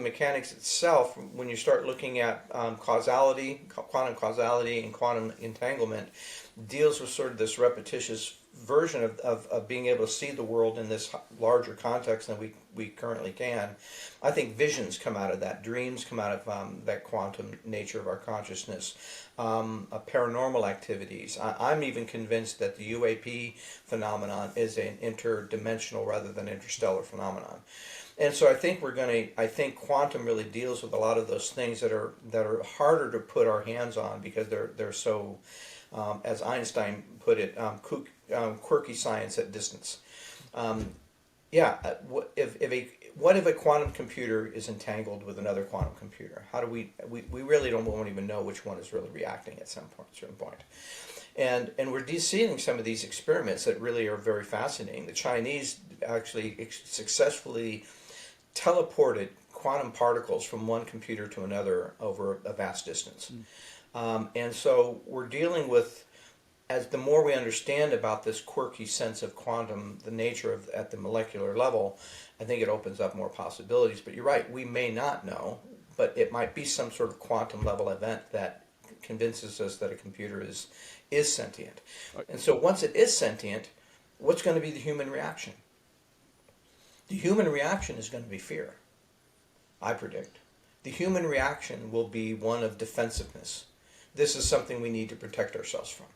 S2: mechanics itself, when you start looking at quantum causality, and quantum entanglement, deals with sort of this repetitious version of being able to see the world in this larger context than we currently can. I think visions come out of that, dreams come out of that quantum nature of our consciousness, paranormal activities. I'm even convinced that the UAP phenomenon is an interdimensional rather than interstellar phenomenon. And so I think quantum really deals with a lot of those things that are harder to put our hands on because they're so, as Einstein put it, quirky science at distance. Um, yeah, if what if a quantum computer is entangled with another quantum computer? How do we really won't even know which one is really reacting at some point, certain point. And we're seeing some of these experiments that really are very fascinating. The Chinese actually successfully teleported quantum particles from one computer to another over a vast distance. And so we're dealing with, as the more we understand about this quirky sense of quantum, the nature of at the molecular level, I think it opens up more possibilities. But you're right, we may not know, but it might be some sort of quantum level event that convinces us that a computer is sentient. And so once it is sentient, what's going to be the human reaction? The human reaction is going to be fear, I predict. The human reaction will be one of defensiveness. This is something we need to protect ourselves from.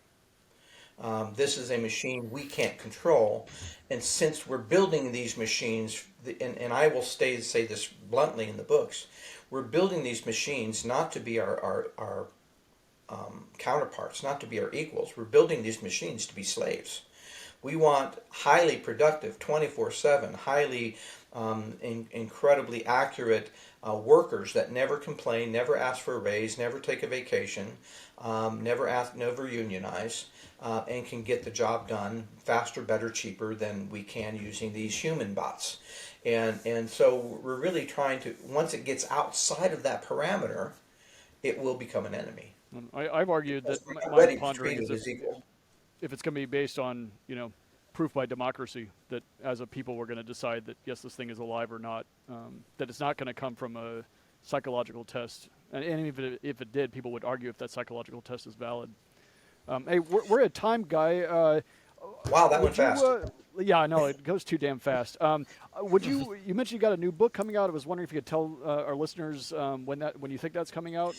S2: This is a machine we can't control, and since we're building these machines, and I will say this bluntly in the books, we're building these machines not to be our counterparts, not to be our equals. We're building these machines to be slaves. We want highly productive, 24/7, highly incredibly accurate workers that never complain, never ask for a raise, never take a vacation, never unionize, and can get the job done faster, better, cheaper than we can using these human bots. And so we're really trying to, once it gets outside of that parameter, it will become an enemy.
S1: I've argued that
S2: We're not
S1: my
S2: ready to
S1: pondering
S2: treat
S1: is
S2: it as equal.
S1: if it's going to be based on, proof by democracy, that as a people we're going to decide that yes, this thing is alive or not, that it's not going to come from a psychological test. And even if it did, people would argue if that psychological test is valid. Hey, we're at time, Guy.
S2: Wow, that went fast.
S1: Yeah, I know it goes too damn fast. You mentioned you got a new book coming out. I was wondering if you could tell our listeners when you think that's coming out.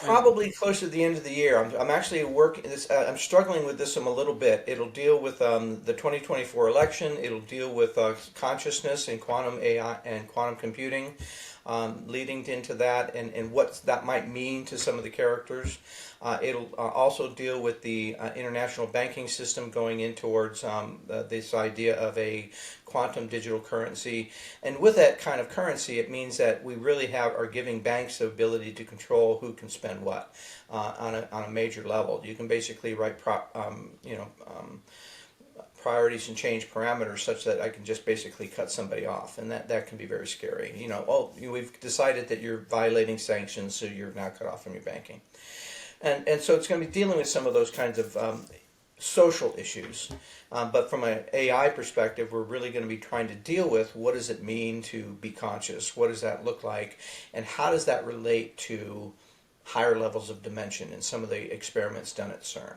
S2: Probably close to the end of the year. I'm actually working this. I'm struggling with this a little bit. It'll deal with the 2024 election. It'll deal with consciousness and quantum AI and quantum computing, leading into that and what that might mean to some of the characters. It'll also deal with the international banking system going in towards this idea of a quantum digital currency. And with that kind of currency, it means that we really are giving banks the ability to control who can spend what on a major level. You can basically write priorities and change parameters such that I can just basically cut somebody off, and that can be very scary. We've decided that you're violating sanctions, so you're now cut off from your banking. And so it's going to be dealing with some of those kinds of social issues. But from an AI perspective, we're really going to be trying to deal with what does it mean to be conscious? What does that look like? And how does that relate to higher levels of dimension in some of the experiments done at CERN?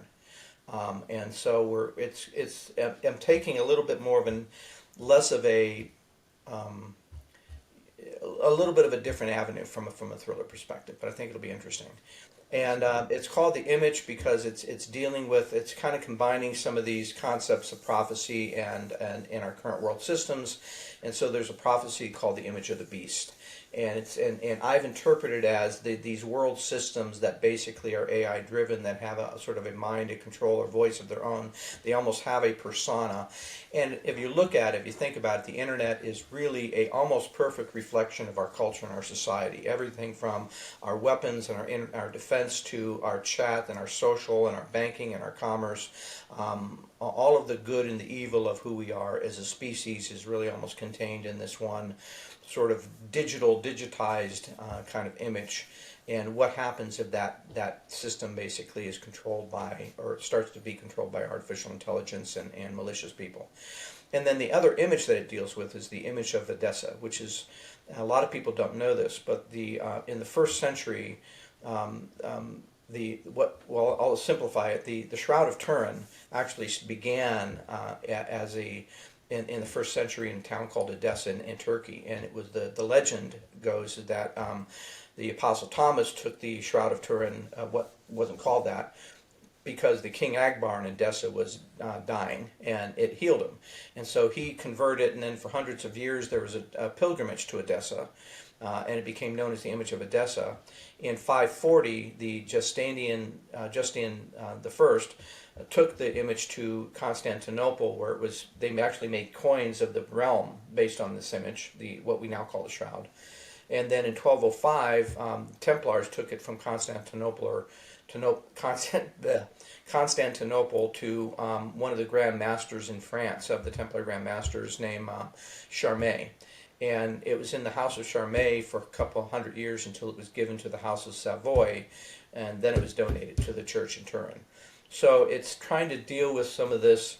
S2: And so I'm taking a little bit more of less of a little bit of a different avenue from a thriller perspective, but I think it'll be interesting. And it's called The Image because it's dealing with, it's kind of combining some of these concepts of prophecy and in our current world systems. And so there's a prophecy called The Image of the Beast. And I've interpreted as these world systems that basically are AI driven, that have a sort of a mind, a control, or voice of their own. They almost have a persona. And if you look at it, if you think about it, the internet is really a almost perfect reflection of our culture and our society. Everything from our weapons and our defense to our chat and our social and our banking and our commerce. All of the good and the evil of who we are as a species is really almost contained in this one sort of digitized kind of image. And what happens if that system basically is controlled by, or starts to be controlled by, artificial intelligence and malicious people. And then the other image that it deals with is the image of Odessa, which is, a lot of people don't know this, but in the first century, I'll simplify it. The Shroud of Turin actually began in the first century in a town called Odessa in Turkey, and it was the legend goes that the Apostle Thomas took the Shroud of Turin, what wasn't called that, because the King Akbar in Odessa was dying, and it healed him. And so he converted, and then for hundreds of years there was a pilgrimage to Odessa and it became known as the image of Edessa. In 540, the Justinian the First took the image to Constantinople, where it was they actually made coins of the realm based on this image, the what we now call the shroud. And then in 1205, Templars took it from Constantinople or to Constantinople to one of the Grand Masters in France of the Templar Grand Masters named Charmet. And it was in the House of Charmet for a couple hundred years until it was given to the House of Savoy, and then it was donated to the church in Turin. So it's trying to deal with some of this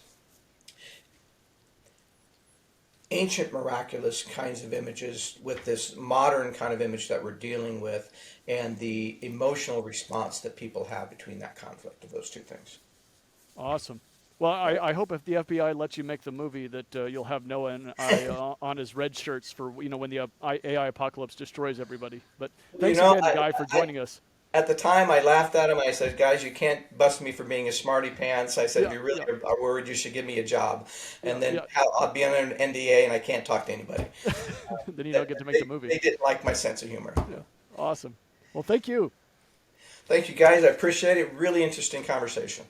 S2: ancient miraculous kinds of images with this modern kind of image that we're dealing with, and the emotional response that people have between that conflict of those two things.
S1: Awesome. Well, I hope if the FBI lets you make the movie that you'll have Noah and I on his red shirts for when the AI apocalypse destroys everybody. But
S2: You
S1: thanks
S2: know,
S1: again, Guy, for joining us.
S2: at the time I laughed at him. I said, "Guys, you can't bust me for being a smarty pants." I said, "If
S1: Yeah,
S2: you really
S1: yeah,
S2: are worried, you should give me a job."
S1: yeah,
S2: And then
S1: yeah.
S2: I'll be on an NDA and I can't talk to anybody.
S1: Then you
S2: They,
S1: don't get to make the movie.
S2: they didn't like my sense of humor.
S1: Yeah. Awesome. Well, thank you.
S2: Thank you, guys. I appreciate it. Really interesting conversation.